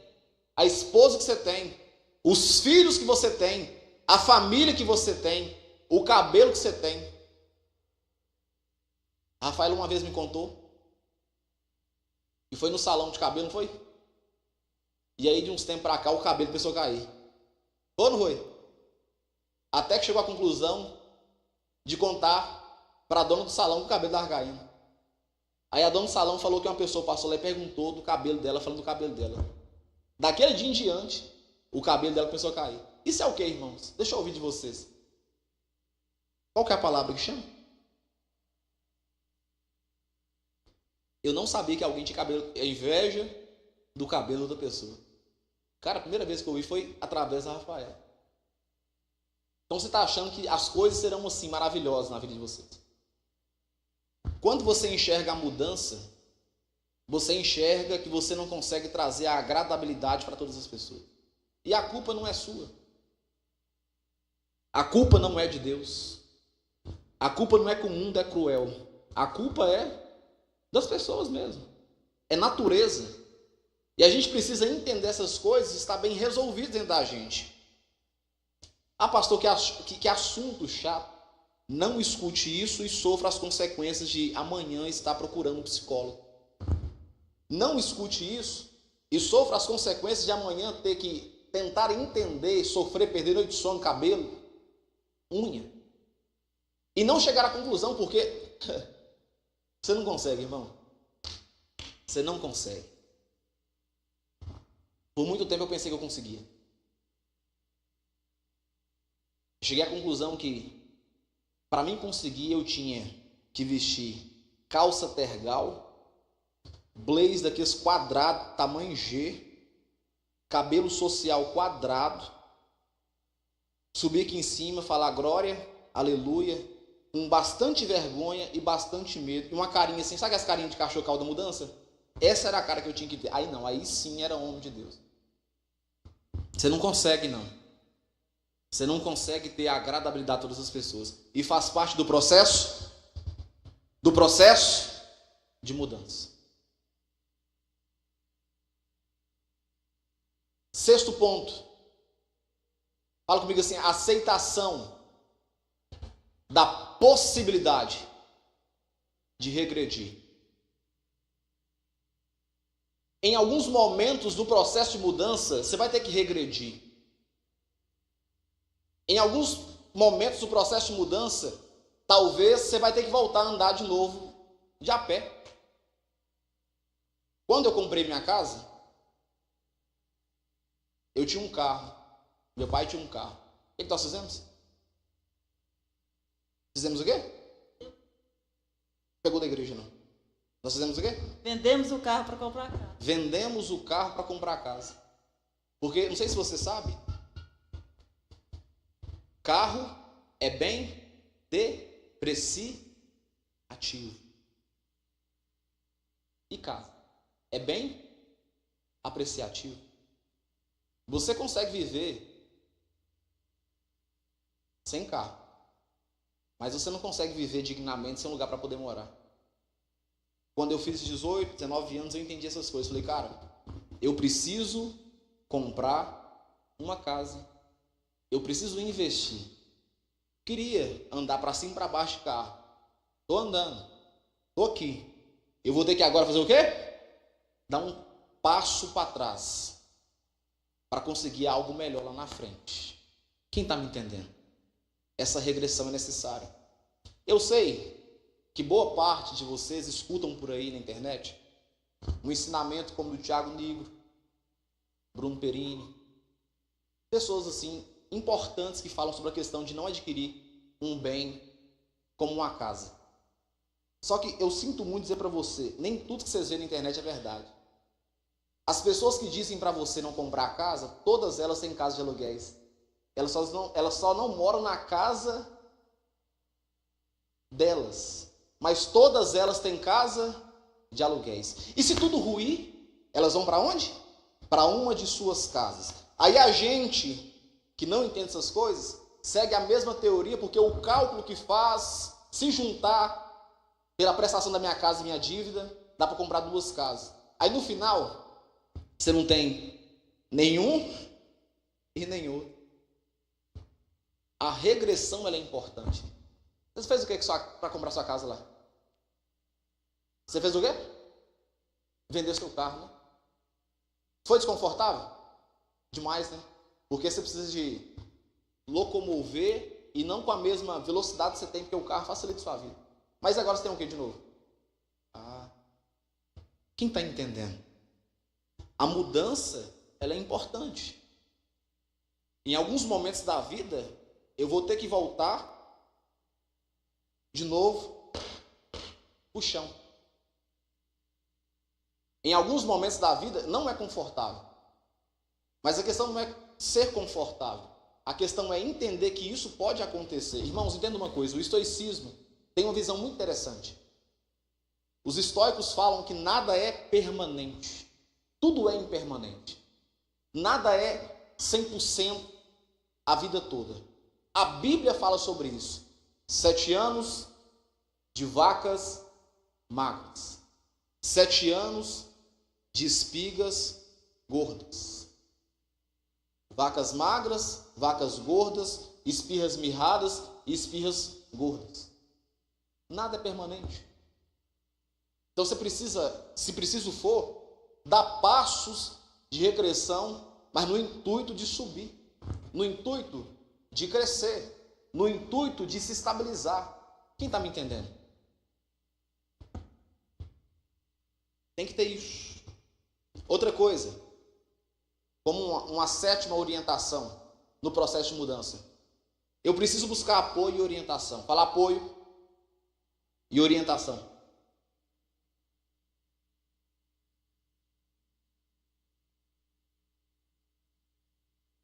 a esposa que você tem, os filhos que você tem, a família que você tem, o cabelo que você tem. A Rafaela uma vez me contou. E foi no salão de cabelo, não foi? E aí de uns tempos pra cá o cabelo começou a cair. Foi ou não foi? Até que chegou à conclusão de contar para a dona do salão que o cabelo estava caindo. Aí a dona do salão falou que uma pessoa passou lá e perguntou do cabelo dela, falando do cabelo dela. Daquele dia em diante, o cabelo dela começou a cair. Isso é o que, irmãos? Deixa eu ouvir de vocês. Qual que é a palavra que chama? Eu não sabia que alguém tinha cabelo, inveja do cabelo da pessoa. Cara, a primeira vez que eu ouvi foi através da Rafaela. Então você está achando que as coisas serão assim maravilhosas na vida de vocês. Quando você enxerga a mudança, você enxerga que você não consegue trazer a agradabilidade para todas as pessoas. E a culpa não é sua. A culpa não é de Deus. A culpa não é que o mundo é cruel. A culpa é das pessoas mesmo. É natureza. E a gente precisa entender essas coisas e estar bem resolvido dentro da gente. Ah, pastor, que assunto chato. Não escute isso e sofra as consequências de amanhã estar procurando um psicólogo. Não escute isso e sofra as consequências de amanhã ter que tentar entender, sofrer, perder noite de sono, cabelo, unha. E não chegar à conclusão porque você não consegue, irmão. Você não consegue. Por muito tempo eu pensei que eu conseguia. Cheguei à conclusão que para mim conseguir eu tinha que vestir calça tergal, blazer daqueles quadrados, tamanho G, cabelo social quadrado, subir aqui em cima, falar glória, aleluia, com bastante vergonha e bastante medo, e uma carinha assim, sabe as carinhas de cachorro cauda mudança? Essa era a cara que eu tinha que ter. Aí não, aí sim era homem de Deus. Você não consegue não. Você não consegue ter a agradabilidade de todas as pessoas. E faz parte do processo de mudança. Sexto ponto. Fala comigo assim, aceitação da possibilidade de regredir. Em alguns momentos do processo de mudança, você vai ter que regredir. Em alguns momentos do processo de mudança, talvez você vai ter que voltar a andar de novo de a pé. Quando eu comprei minha casa, eu tinha um carro. Meu pai tinha um carro. O que nós fizemos? Fizemos o quê? Pegou da igreja, não. Nós fizemos o quê? Vendemos o carro para comprar casa. Vendemos o carro para comprar casa. Porque, não sei se você sabe, carro é bem depreciativo. E casa é bem apreciativo. Você consegue viver sem carro, mas você não consegue viver dignamente sem um lugar para poder morar. Quando eu fiz 18, 19 anos, eu entendi essas coisas. Falei, cara, eu preciso comprar uma casa. Eu preciso investir. Queria andar para cima e para baixo de carro. Estou andando. Estou aqui. Eu vou ter que agora fazer o quê? Dar um passo para trás. Para conseguir algo melhor lá na frente. Quem está me entendendo? Essa regressão é necessária. Eu sei que boa parte de vocês escutam por aí na internet um ensinamento como o do Thiago Nigro, Bruno Perini, pessoas assim importantes que falam sobre a questão de não adquirir um bem como uma casa. Só que eu sinto muito dizer para você, nem tudo que vocês veem na internet é verdade. As pessoas que dizem para você não comprar casa, todas elas têm casa de aluguéis. Elas só não moram na casa delas, mas todas elas têm casa de aluguéis. E se tudo ruir, elas vão para onde? Para uma de suas casas. Aí a gente que não entende essas coisas segue a mesma teoria, porque o cálculo que faz, se juntar pela prestação da minha casa e minha dívida, dá para comprar 2 casas. Aí no final, você não tem nenhum e nem outro. A regressão ela é importante. Você fez o que para comprar sua casa lá? Você fez o quê? Vendeu seu carro, né? Foi desconfortável? Demais, né? Porque você precisa de locomover e não com a mesma velocidade que você tem, porque o carro facilita a sua vida. Mas agora você tem o que de novo? Quem está entendendo? A mudança, ela é importante. Em alguns momentos da vida, eu vou ter que voltar de novo o chão. Em alguns momentos da vida, não é confortável. Mas a questão não é ser confortável. A questão é entender que isso pode acontecer. Irmãos, entenda uma coisa, o estoicismo tem uma visão muito interessante. Os estoicos falam que nada é permanente. Tudo é impermanente. Nada é 100% a vida toda. A Bíblia fala sobre isso. 7 anos de vacas magras. 7 anos de espigas gordas. Vacas magras, vacas gordas, espirras mirradas e espirras gordas. Nada é permanente. Então você precisa, se preciso for, dar passos de regressão, mas no intuito de subir, no intuito de crescer, no intuito de se estabilizar. Quem está me entendendo? Tem que ter isso. Outra coisa, como uma 7ª orientação no processo de mudança. Eu preciso buscar apoio e orientação. Fala apoio e orientação.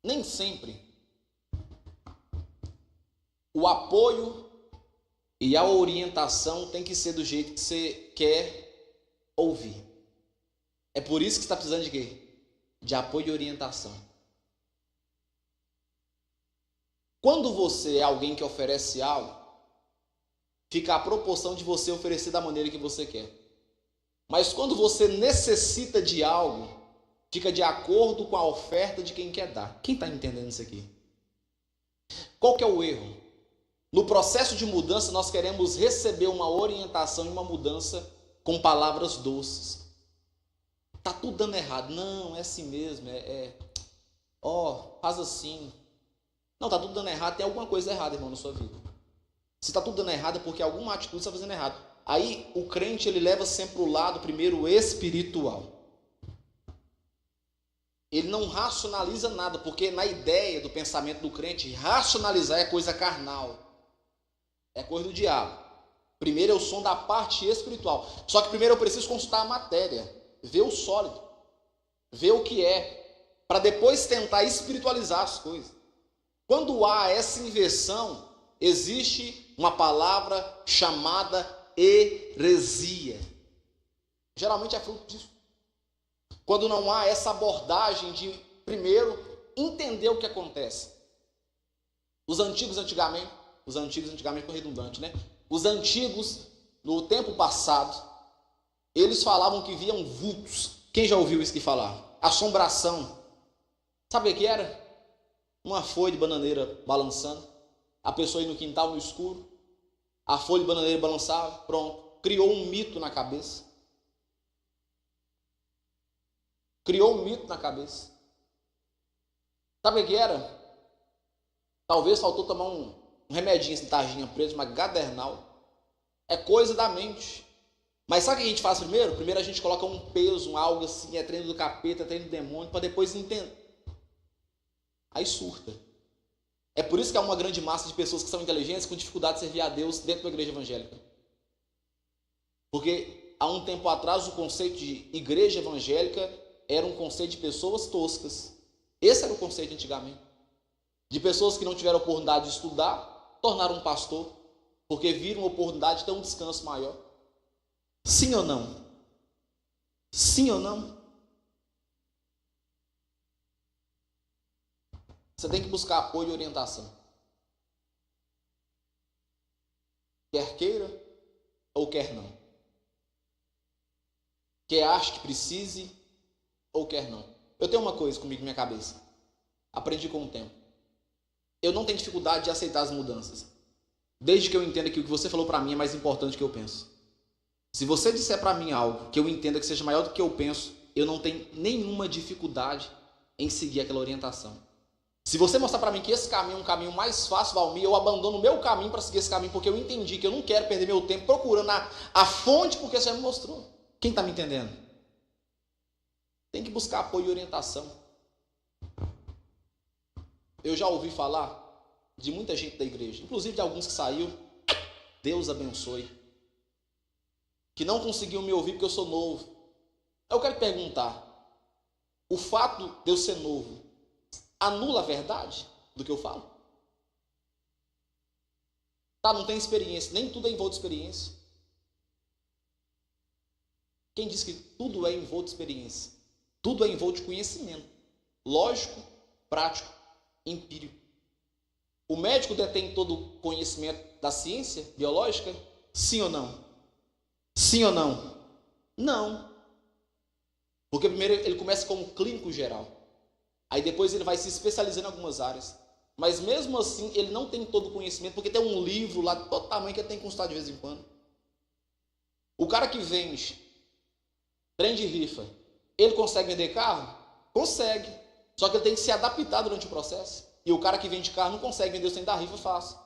Nem sempre o apoio e a orientação tem que ser do jeito que você quer ouvir. É por isso que você está precisando de quê? De apoio e orientação. Quando você é alguém que oferece algo, fica a proporção de você oferecer da maneira que você quer. Mas quando você necessita de algo, fica de acordo com a oferta de quem quer dar. Quem está entendendo isso aqui? Qual que é o erro? No processo de mudança, nós queremos receber uma orientação e uma mudança com palavras doces. Tá tudo dando errado. Não, é assim mesmo. Faz assim. Não, tá tudo dando errado. Tem alguma coisa errada, irmão, na sua vida. Se tá tudo dando errado, é porque alguma atitude você está fazendo errado. Aí, o crente, ele leva sempre o lado, primeiro, espiritual. Ele não racionaliza nada, porque na ideia do pensamento do crente, racionalizar é coisa carnal. É coisa do diabo. Primeiro é o som da parte espiritual. Só que primeiro eu preciso consultar a matéria, ver o sólido, ver o que é, para depois tentar espiritualizar as coisas. Quando há essa inversão, existe uma palavra chamada heresia. Geralmente é fruto disso. Quando não há essa abordagem de, primeiro, entender o que acontece. Os antigos antigamente foi redundante, né? Os antigos, no tempo passado, eles falavam que viam vultos. Quem já ouviu isso que falar? Assombração. Sabe o que era? Uma folha de bananeira balançando. A pessoa ia no quintal, no escuro. A folha de bananeira balançava, pronto. Criou um mito na cabeça. Criou um mito na cabeça. Sabe o que era? Talvez faltou tomar um remedinho, assim, tarjinha preta, uma gadernal. É coisa da mente. Mas sabe o que a gente faz primeiro? Primeiro a gente coloca um peso, algo assim, é treino do capeta, é treino do demônio, para depois entender. Aí surta. É por isso que há uma grande massa de pessoas que são inteligentes com dificuldade de servir a Deus dentro da igreja evangélica. Porque há um tempo atrás o conceito de igreja evangélica era um conceito de pessoas toscas. Esse era o conceito antigamente. De pessoas que não tiveram oportunidade de estudar, tornaram um pastor, porque viram uma oportunidade de ter um descanso maior. Sim ou não? Sim ou não? Você tem que buscar apoio e orientação. Quer queira ou quer não. Quer ache que precise ou quer não. Eu tenho uma coisa comigo na minha cabeça. Aprendi com o tempo. Eu não tenho dificuldade de aceitar as mudanças. Desde que eu entenda que o que você falou para mim é mais importante do que eu penso. Se você disser para mim algo que eu entenda que seja maior do que eu penso, eu não tenho nenhuma dificuldade em seguir aquela orientação. Se você mostrar para mim que esse caminho é um caminho mais fácil, Valmir, eu abandono o meu caminho para seguir esse caminho, porque eu entendi que eu não quero perder meu tempo procurando a fonte porque você já me mostrou. Quem está me entendendo? Tem que buscar apoio e orientação. Eu já ouvi falar de muita gente da igreja, inclusive de alguns que saiu, Deus abençoe, que não conseguiam me ouvir porque eu sou novo. Eu quero perguntar, o fato de eu ser novo anula a verdade do que eu falo? Tá, não tem experiência, nem tudo é em volta de experiência. Quem diz que tudo é em volta de experiência? Tudo é em volta de conhecimento, lógico, prático, empírico. O médico detém todo o conhecimento da ciência biológica? Sim ou não? Sim ou não? Não. Porque primeiro ele começa como clínico geral. Aí depois ele vai se especializando em algumas áreas. Mas mesmo assim ele não tem todo o conhecimento, porque tem um livro lá de todo tamanho que ele tem que consultar de vez em quando. O cara que vende trem de rifa, ele consegue vender carro? Consegue. Só que ele tem que se adaptar durante o processo. E o cara que vende carro não consegue vender o trem da rifa fácil.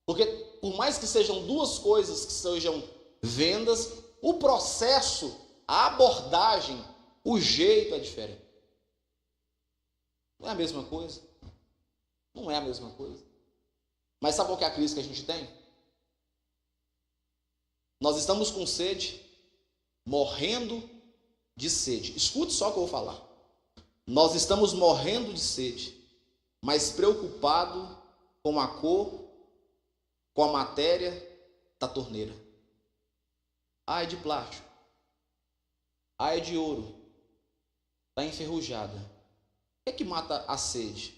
Porque por mais que sejam duas coisas que sejam vendas, o processo, a abordagem, o jeito é diferente. Não é a mesma coisa. Não é a mesma coisa. Mas sabe qual que é a crise que a gente tem? Nós estamos com sede, morrendo de sede. Escute só o que eu vou falar. Nós estamos morrendo de sede, mas preocupado com a cor, com a matéria da torneira. Ah, é de plástico. Ah, é de ouro. Está enferrujada. O que é que mata a sede?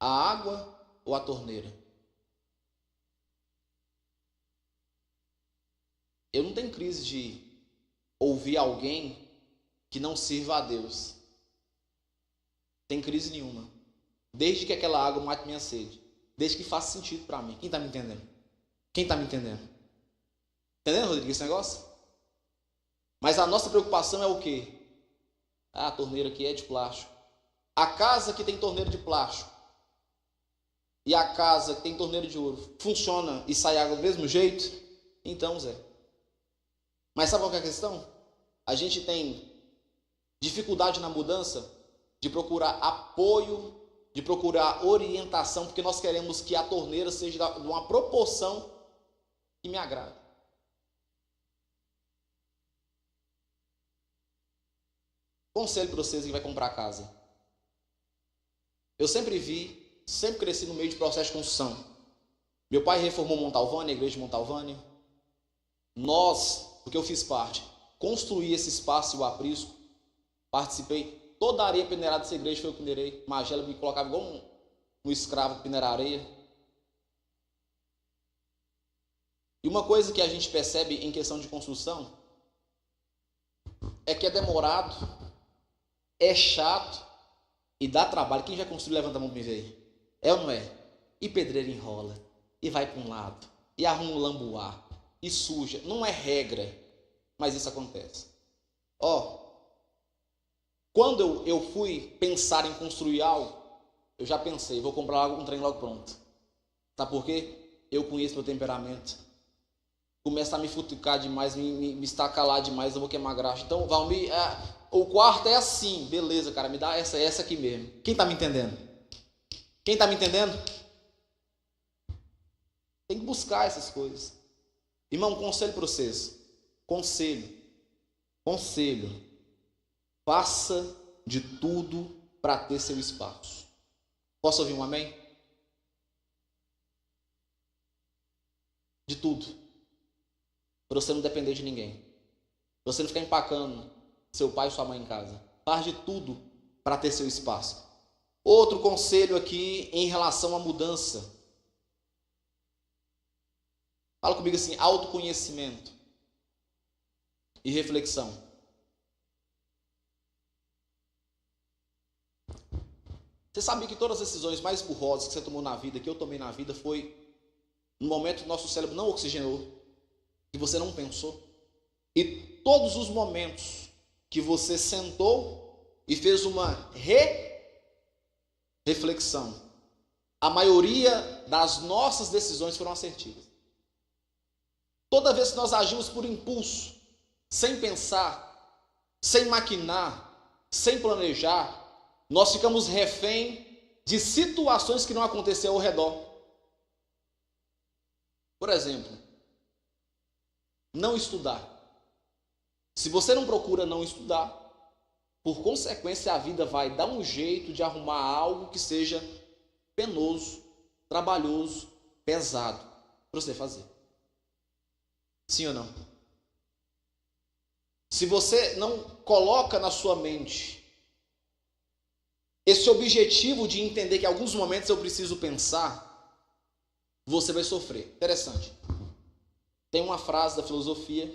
A água ou a torneira? Eu não tenho crise de ouvir alguém que não sirva a Deus. Tem crise nenhuma. Desde que aquela água mate minha sede. Desde que faça sentido para mim. Quem está me entendendo? Quem está me entendendo? Entendendo, Rodrigo, esse negócio? Mas a nossa preocupação é o quê? Ah, a torneira aqui é de plástico. A casa que tem torneira de plástico e a casa que tem torneira de ouro funciona e sai água do mesmo jeito? Então, Zé. Mas sabe qual é a questão? A gente tem dificuldade na mudança de procurar apoio, de procurar orientação, porque nós queremos que a torneira seja de uma proporção que me agrade. Conselho para vocês que vai comprar casa. Eu sempre cresci no meio de processo de construção. Meu pai reformou Montalvânia, a igreja de Montalvânia. Nós, porque eu fiz parte, construí esse espaço e o aprisco, participei. Toda a areia peneirada dessa igreja foi eu que peneirei. Magela me colocava igual um escravo para peneirar areia. E uma coisa que a gente percebe em questão de construção é que é demorado, é chato e dá trabalho. Quem já construiu, levanta a mão para me ver. É ou não é? E pedreiro enrola, e vai para um lado, e arruma um lambuá, e suja. Não é regra, mas isso acontece. Quando eu fui pensar em construir algo, eu já pensei, vou comprar um trem logo pronto. Sabe por quê? Eu conheço meu temperamento. Começa a me futucar demais, me estacar lá demais, eu vou queimar graxa. Então, Valmir, o quarto é assim, beleza, cara, me dá essa aqui mesmo. Quem está me entendendo? Quem está me entendendo? Tem que buscar essas coisas. Irmão, conselho para vocês. Conselho. faça de tudo para ter seu espaço. Posso ouvir um amém? De tudo. Para você não depender de ninguém. Para você não ficar empacando seu pai e sua mãe em casa. Faz de tudo para ter seu espaço. Outro conselho aqui em relação à mudança. Fala comigo assim, autoconhecimento e reflexão. Você sabia que todas as decisões mais burrosas que você tomou na vida, que eu tomei na vida, foi no momento que nosso cérebro não oxigenou, que você não pensou? E todos os momentos que você sentou e fez uma reflexão, a maioria das nossas decisões foram assertivas. Toda vez que nós agimos por impulso, sem pensar, sem maquinar, sem planejar, nós ficamos refém de situações que não aconteceram ao redor. Por exemplo, não estudar. Se você não procura não estudar, por consequência a vida vai dar um jeito de arrumar algo que seja penoso, trabalhoso, pesado para você fazer. Sim ou não? Se você não coloca na sua mente esse objetivo de entender que em alguns momentos eu preciso pensar, você vai sofrer. Interessante. Tem uma frase da filosofia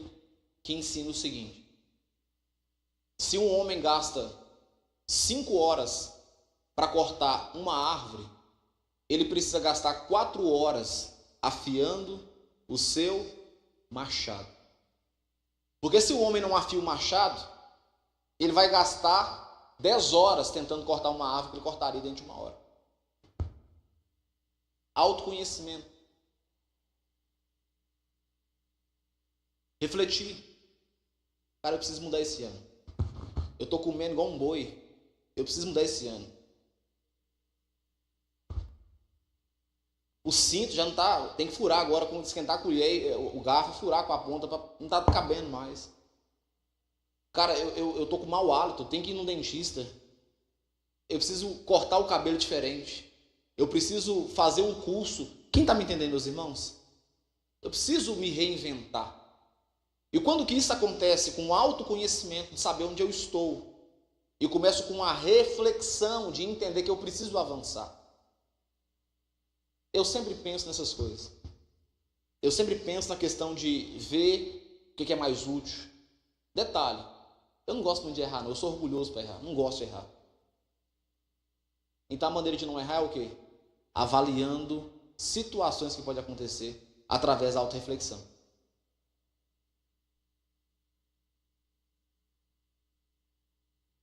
que ensina o seguinte: se um homem gasta 5 horas para cortar uma árvore, ele precisa gastar 4 horas afiando o seu machado. Porque se o homem não afia o machado, ele vai gastar 10 horas tentando cortar uma árvore que ele cortaria dentro de 1 hora. Autoconhecimento. Refletir. Cara, eu preciso mudar esse ano. Eu estou comendo igual um boi. Eu preciso mudar esse ano. O cinto já não está... Tem que furar agora, quando esquentar a colher, o garfo, furar com a ponta, não está cabendo mais. Cara, eu estou com mau hálito, eu tenho que ir no dentista. Eu preciso cortar o cabelo diferente. Eu preciso fazer um curso. Quem está me entendendo, meus irmãos? Eu preciso me reinventar. E quando que isso acontece? Com o autoconhecimento, de saber onde eu estou. E começo com uma reflexão de entender que eu preciso avançar. Eu sempre penso nessas coisas. Eu sempre penso na questão de ver o que é mais útil. Detalhe, eu não gosto muito de errar, não. Eu sou orgulhoso para errar. Não gosto de errar. Então a maneira de não errar é o quê? Avaliando situações que podem acontecer através da autorreflexão.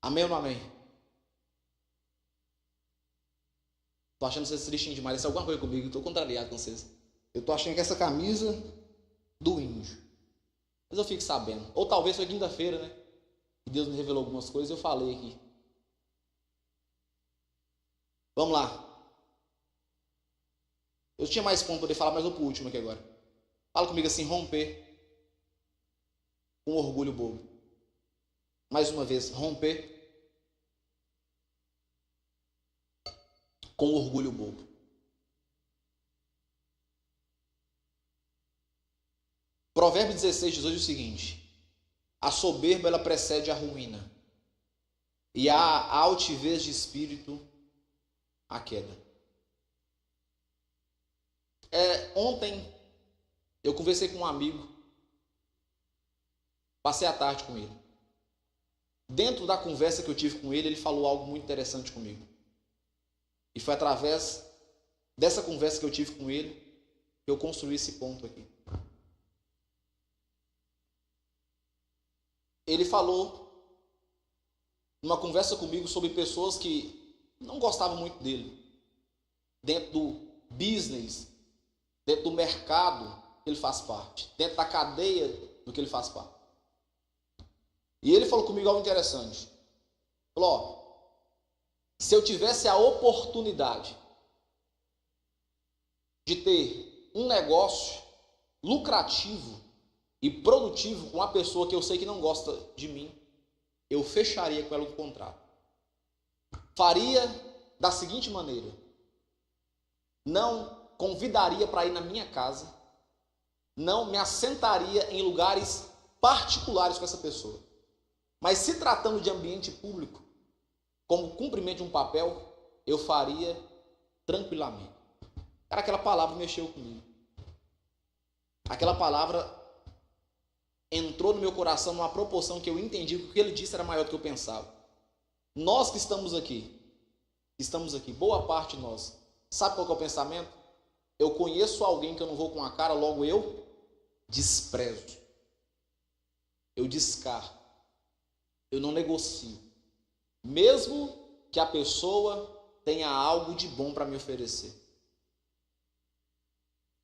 Amém ou não amém? Estou achando vocês tristinhos demais. Isso é alguma coisa comigo. Estou contrariado com vocês. Eu estou achando que essa camisa do índio. Mas eu fico sabendo. Ou talvez foi quinta-feira, né? Que Deus me revelou algumas coisas e eu falei aqui. Vamos lá. Eu tinha mais ponto para poder falar, mas vou para o último aqui agora. Fala comigo assim, romper com orgulho bobo. Mais uma vez, romper com orgulho bobo. Provérbios 16, 18 diz o seguinte: a soberba ela precede a ruína, e a altivez de espírito a queda. Ontem eu conversei com um amigo, passei a tarde com ele. Dentro da conversa que eu tive com ele, ele falou algo muito interessante comigo. E foi através dessa conversa que eu tive com ele que eu construí esse ponto aqui. Ele falou numa conversa comigo sobre pessoas que não gostavam muito dele, dentro do business, dentro do mercado que ele faz parte, dentro da cadeia do que ele faz parte. E ele falou comigo algo interessante. Falou, se eu tivesse a oportunidade de ter um negócio lucrativo e produtivo com uma pessoa que eu sei que não gosta de mim, eu fecharia com ela um contrato. Faria da seguinte maneira: não convidaria para ir na minha casa, não me assentaria em lugares particulares com essa pessoa. Mas se tratando de ambiente público, como cumprimento de um papel, eu faria tranquilamente. Cara, aquela palavra mexeu comigo. Aquela palavra entrou no meu coração numa proporção que eu entendi que o que ele disse era maior do que eu pensava. Nós que estamos aqui, boa parte de nós, sabe qual que é o pensamento? Eu conheço alguém que eu não vou com a cara, logo eu desprezo. Eu descarto. Eu não negocio. Mesmo que a pessoa tenha algo de bom para me oferecer.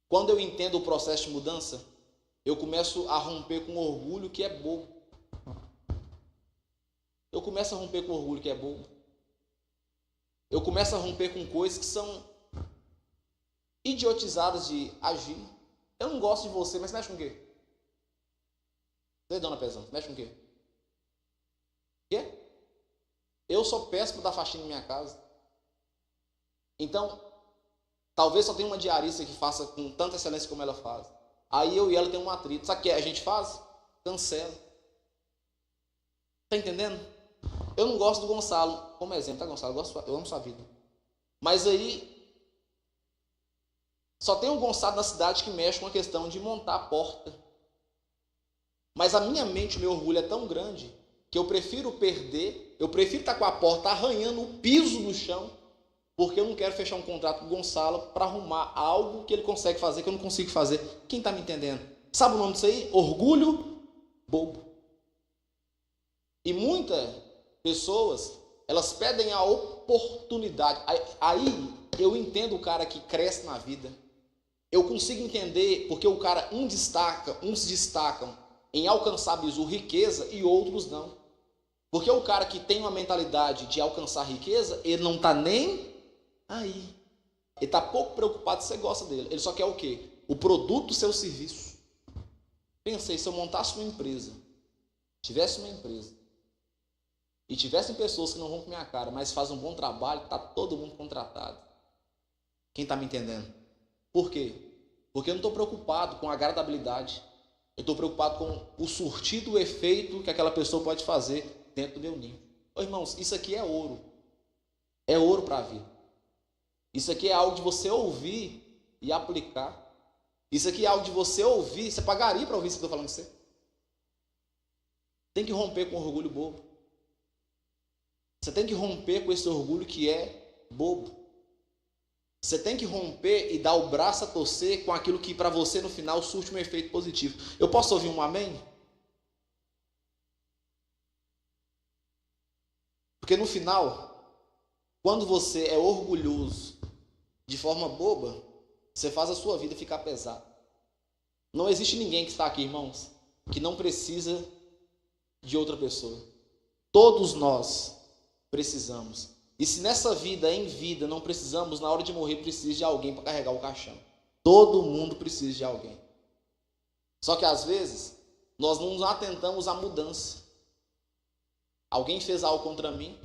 Quando eu entendo o processo de mudança, eu começo a romper com orgulho que é bobo. Eu começo a romper com orgulho que é bobo. Eu começo a romper com coisas que são idiotizadas de agir. Eu não gosto de você, mas mexe com o quê? Você, dona Pezão, mexe com o quê? Quê? Eu sou péssimo da faxina em minha casa. Então, talvez só tenha uma diarista que faça com tanta excelência como ela faz. Aí eu e ela tem um atrito. Sabe o que a gente faz? Cancela. Tá entendendo? Eu não gosto do Gonçalo, como exemplo, tá, Gonçalo? Eu amo sua vida. Mas aí, só tem um Gonçalo na cidade que mexe com a questão de montar a porta. Mas a minha mente, o meu orgulho é tão grande que eu prefiro perder, eu prefiro estar com a porta arranhando o piso no chão, porque eu não quero fechar um contrato com o Gonçalo para arrumar algo que ele consegue fazer que eu não consigo fazer. Quem está me entendendo? Sabe o nome disso aí? Orgulho bobo. E muitas pessoas, elas pedem a oportunidade. Aí eu entendo o cara que cresce na vida. Eu consigo entender porque o cara, uns destacam em alcançar bizu, riqueza e outros não. Porque o cara que tem uma mentalidade de alcançar riqueza, ele não está nem aí. Ele está pouco preocupado se você gosta dele. Ele só quer o quê? O produto do seu serviço. Pensei, se eu montasse uma empresa, tivesse uma empresa, e tivessem pessoas que não vão com minha cara, mas fazem um bom trabalho, está todo mundo contratado. Quem está me entendendo? Por quê? Porque eu não estou preocupado com a agradabilidade. Eu estou preocupado com o surtido efeito que aquela pessoa pode fazer dentro do meu ninho. Ô, irmãos, isso aqui é ouro. É ouro para a vida. Isso aqui é algo de você ouvir e aplicar. Isso aqui é algo de você ouvir. Você pagaria para ouvir isso que eu estou falando com você? Tem que romper com o orgulho bobo. Você tem que romper com esse orgulho que é bobo. Você tem que romper e dar o braço a torcer com aquilo que para você no final surte um efeito positivo. Eu posso ouvir um amém? Porque no final, quando você é orgulhoso de forma boba, você faz a sua vida ficar pesada. Não existe ninguém que está aqui, irmãos, que não precisa de outra pessoa. Todos nós precisamos. E se nessa vida, em vida, não precisamos, na hora de morrer precisa de alguém para carregar o caixão. Todo mundo precisa de alguém. Só que às vezes, nós não nos atentamos à mudança. Alguém fez algo contra mim,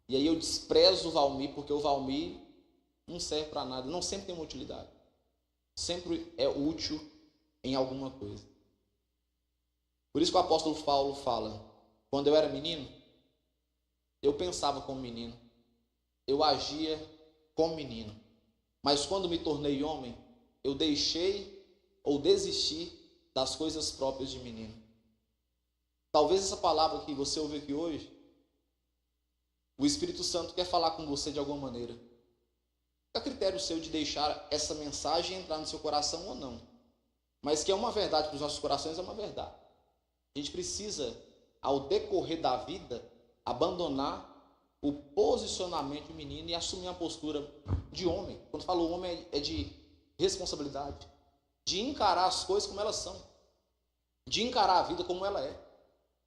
e aí eu desprezo o Valmir, porque o Valmir não serve para nada, não sempre tem uma utilidade. Sempre é útil em alguma coisa. Por isso que o apóstolo Paulo fala, quando eu era menino, eu pensava como menino. Eu agia como menino. Mas quando me tornei homem, eu deixei ou desisti das coisas próprias de menino. Talvez essa palavra que você ouviu aqui hoje, o Espírito Santo quer falar com você de alguma maneira. É critério seu de deixar essa mensagem entrar no seu coração ou não. Mas que é uma verdade para os nossos corações, é uma verdade. A gente precisa, ao decorrer da vida, abandonar o posicionamento de menino e assumir a postura de homem. Quando falo homem, é de responsabilidade, de encarar as coisas como elas são, de encarar a vida como ela é.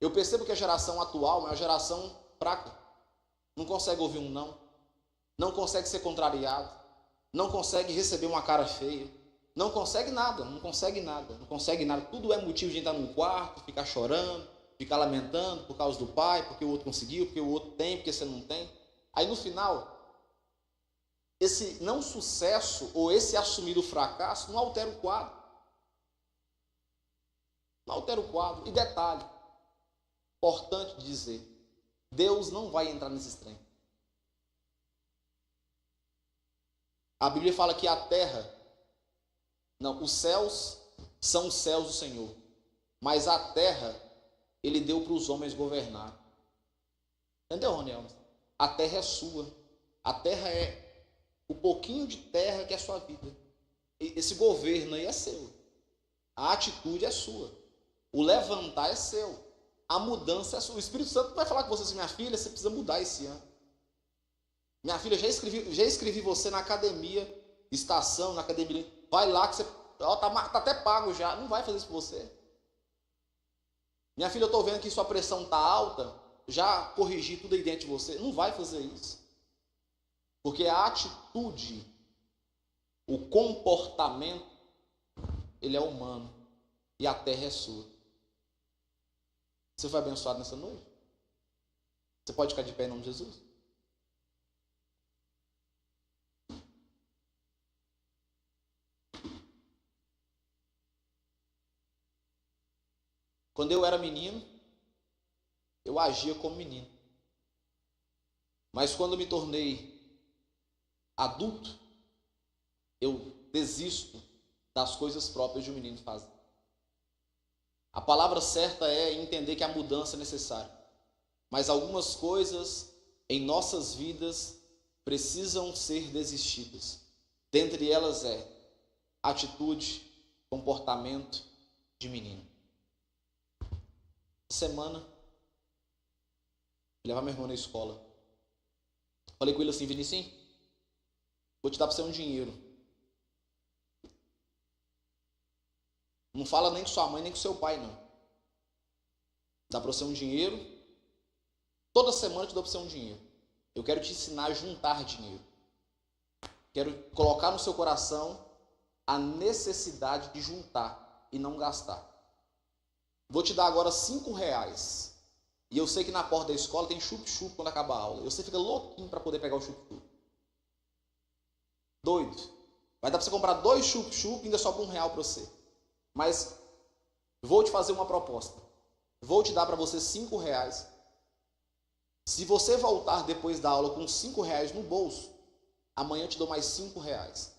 Eu percebo que a geração atual é uma geração fraca, não consegue ouvir um não consegue ser contrariado, não consegue receber uma cara feia, não consegue nada, tudo é motivo de entrar num quarto, ficar chorando, ficar lamentando por causa do pai, porque o outro conseguiu, porque o outro tem, porque você não tem. Aí no final, esse não sucesso ou esse assumir o fracasso não altera o quadro. Não altera o quadro. E detalhe, importante dizer, Deus não vai entrar nesse trem. A Bíblia fala que a terra, não, os céus são os céus do Senhor, mas a terra Ele deu para os homens governar. Entendeu, Roniel? A terra é sua. A terra é o pouquinho de terra que é a sua vida. Esse governo aí é seu. A atitude é sua. O levantar é seu. A mudança é sua. O Espírito Santo vai falar com você assim, minha filha, você precisa mudar esse ano. Minha filha, já escrevi você na academia, estação, na academia. Vai lá que você... tá até pago já. Não vai fazer isso por você. Minha filha, eu estou vendo que sua pressão está alta. Já corrigi tudo aí dentro de você. Não vai fazer isso. Porque a atitude, o comportamento, ele é humano. E a terra é sua. Você foi abençoado nessa noite? Você pode ficar de pé em nome de Jesus? Quando eu era menino, eu agia como menino. Mas quando me tornei adulto, eu desisto das coisas próprias de um menino fazer. A palavra certa é entender que a mudança é necessária. Mas algumas coisas em nossas vidas precisam ser desistidas. Dentre elas é atitude, comportamento de menino. Semana, levar meu irmão na escola. Falei com ele assim, Vinicinho, vou te dar para você um dinheiro. Não fala nem com sua mãe, nem com seu pai, não. Dá para você um dinheiro. Toda semana eu te dou para você um dinheiro. Eu quero te ensinar a juntar dinheiro. Quero colocar no seu coração a necessidade de juntar e não gastar. Vou te dar agora R$5. E eu sei que na porta da escola tem chup-chup quando acaba a aula. Você fica louquinho para poder pegar o chup-chup. Doido. Vai dar para você comprar 2 chup-chup e ainda sobra R$1 para você. Mas vou te fazer uma proposta. Vou te dar para você R$5. Se você voltar depois da aula com R$5 no bolso, amanhã eu te dou mais R$5.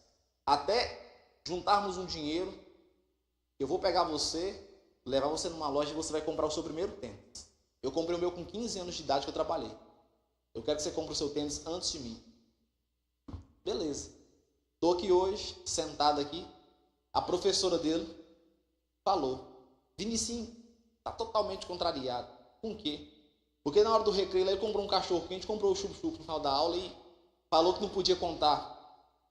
Até juntarmos um dinheiro, eu vou pegar você, levar você numa loja e você vai comprar o seu primeiro tênis. Eu comprei o meu com 15 anos de idade que eu trabalhei. Eu quero que você compre o seu tênis antes de mim. Beleza. Estou aqui hoje, sentado aqui. A professora dele falou, Vinicinho, está totalmente contrariado. Com o quê? Porque na hora do recreio ele comprou um cachorro quente, comprou o chup-chup no final da aula e falou que não podia contar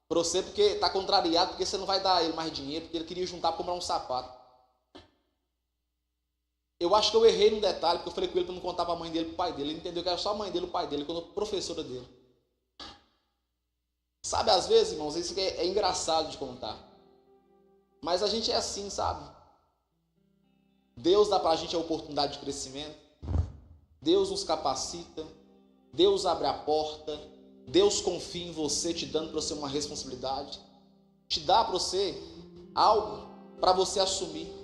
para você porque está contrariado, porque você não vai dar ele mais dinheiro, porque ele queria juntar para comprar um sapato. Eu acho que eu errei num detalhe, porque eu falei com ele para não contar para a mãe dele e para o pai dele. Ele entendeu que era só a mãe dele e o pai dele, quando a professora dele. Sabe, às vezes, irmãos, isso é engraçado de contar. Mas a gente é assim, sabe? Deus dá para a gente a oportunidade de crescimento. Deus nos capacita. Deus abre a porta. Deus confia em você, te dando para você uma responsabilidade. Te dá para você algo para você assumir.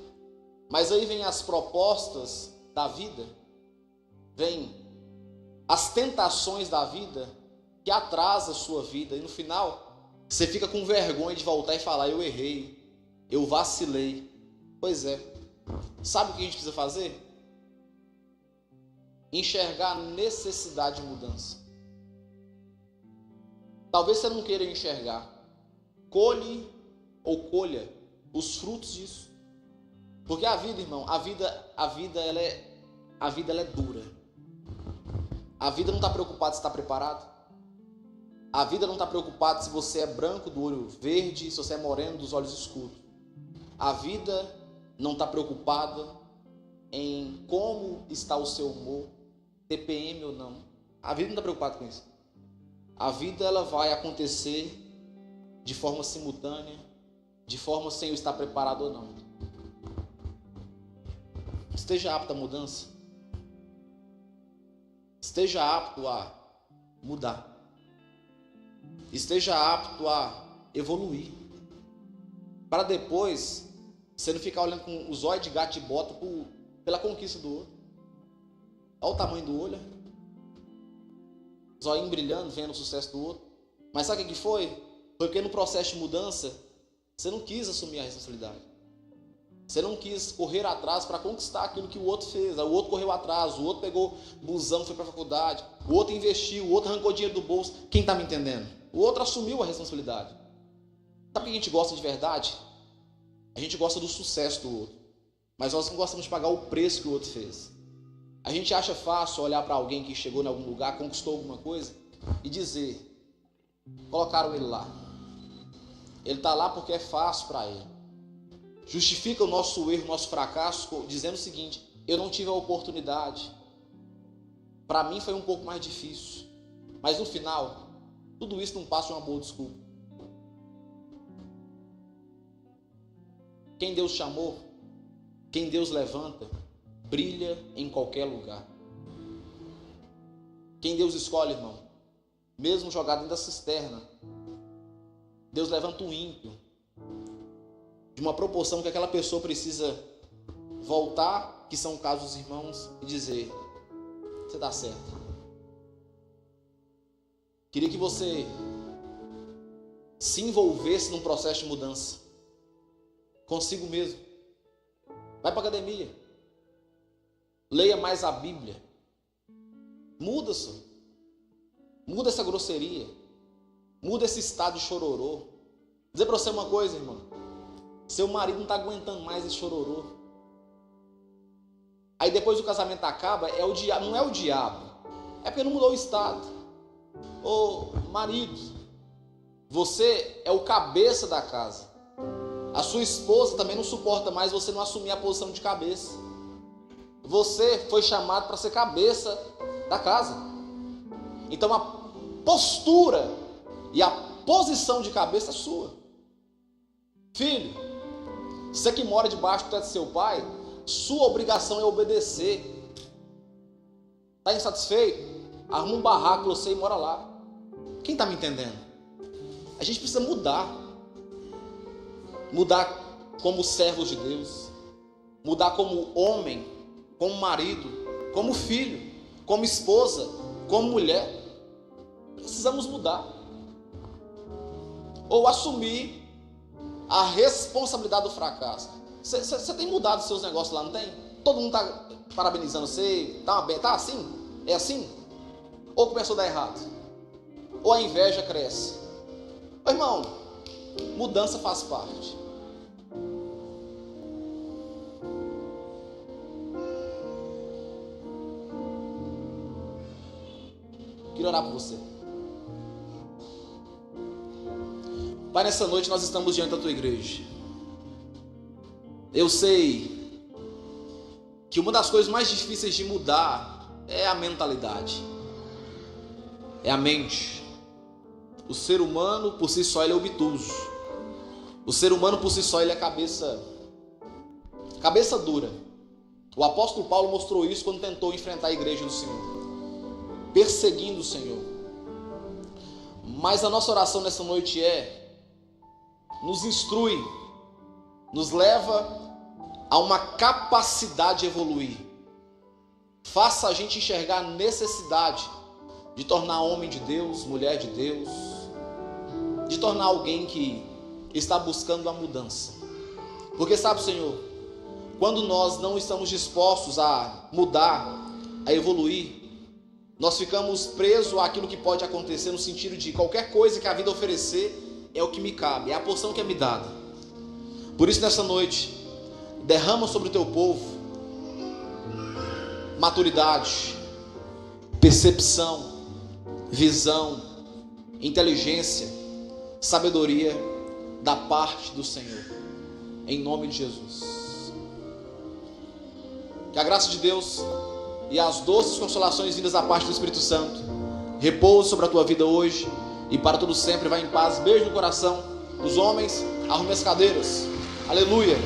Mas aí vem as propostas da vida. Vem as tentações da vida que atrasam a sua vida. E no final, você fica com vergonha de voltar e falar, eu errei, eu vacilei. Pois é. Sabe o que a gente precisa fazer? Enxergar a necessidade de mudança. Talvez você não queira enxergar. Colhe ou colha os frutos disso. Porque a vida, irmão, a vida ela é dura. A vida não está preocupada se está preparado. A vida não está preocupada se você é branco do olho verde, se você é moreno dos olhos escuros. A vida não está preocupada em como está o seu humor, TPM ou não. A vida não está preocupada com isso. A vida ela vai acontecer de forma simultânea, de forma sem eu estar preparado ou não. Esteja apto à mudança. esteja apto a mudar. Esteja apto a evoluir. Para depois, você não ficar olhando com os olhos de gato e bota pela conquista do outro. Olha o tamanho do olho. Os olhinhos brilhando, vendo o sucesso do outro. Mas sabe o que foi? Foi porque no processo de mudança, você não quis assumir a responsabilidade. Você não quis correr atrás para conquistar aquilo que o outro fez. O outro correu atrás, o outro pegou busão, foi para a faculdade, o outro investiu, o outro arrancou dinheiro do bolso. Quem está me entendendo? O outro assumiu a responsabilidade. Sabe o que a gente gosta de verdade? A gente gosta do sucesso do outro, mas nós não gostamos de pagar o preço que o outro fez. A gente acha fácil olhar para alguém que chegou em algum lugar, conquistou alguma coisa e dizer: colocaram ele lá. Ele está lá porque é fácil para ele. Justifica o nosso erro, o nosso fracasso, dizendo o seguinte: eu não tive a oportunidade. Para mim foi um pouco mais difícil. Mas no final, tudo isso não passa de uma boa desculpa. Quem Deus chamou, quem Deus levanta, brilha em qualquer lugar. Quem Deus escolhe, irmão, mesmo jogado dentro da cisterna, Deus levanta um ímpio de uma proporção que aquela pessoa precisa voltar, que são casos dos irmãos, e dizer: você dá certo. Queria que você se envolvesse num processo de mudança consigo mesmo. Vai para a academia, leia mais a Bíblia, muda-se, muda essa grosseria, muda esse estado de chororô. Vou dizer para você uma coisa, irmão: seu marido não está aguentando mais esse chororô. Aí depois o casamento acaba, é o diabo, não é o diabo, é porque não mudou o estado. Ô marido, você é o cabeça da casa. A sua esposa também não suporta mais você não assumir a posição de cabeça. Você foi chamado para ser cabeça da casa. Então a postura e a posição de cabeça é sua. Filho, você que mora debaixo do teto de seu pai, sua obrigação é obedecer. Está insatisfeito? Arruma um barraco você e mora lá. Quem está me entendendo? A gente precisa mudar. Mudar como servos de Deus. Mudar como homem, como marido, como filho, como esposa, como mulher. Precisamos mudar. Ou assumir a responsabilidade do fracasso. Você tem mudado os seus negócios lá, não tem? Todo mundo está parabenizando você, tá assim? É assim? Ou começou a dar errado? Ou a inveja cresce? Ô, irmão, mudança faz parte. Queria orar por você. Pai, nessa noite nós estamos diante da tua igreja. Eu sei que uma das coisas mais difíceis de mudar é a mentalidade. É a mente. O ser humano por si só ele é obtuso. O ser humano por si só ele é cabeça dura. O apóstolo Paulo mostrou isso quando tentou enfrentar a igreja do Senhor, perseguindo o Senhor. Mas a nossa oração nessa noite nos instrui, nos leva a uma capacidade de evoluir. Faça a gente enxergar a necessidade de tornar homem de Deus, mulher de Deus, de tornar alguém que está buscando a mudança. Porque sabe, Senhor, quando nós não estamos dispostos a mudar, a evoluir, nós ficamos presos àquilo que pode acontecer, no sentido de qualquer coisa que a vida oferecer é o que me cabe, é a porção que é me dada. Por isso, nessa noite, derrama sobre o teu povo maturidade, percepção, visão, inteligência, sabedoria da parte do Senhor, em nome de Jesus. Que a graça de Deus e as doces consolações vindas da parte do Espírito Santo repouse sobre a tua vida hoje e para todo sempre. Vai em paz. Beijo no coração dos homens. Arrume as cadeiras. Aleluia.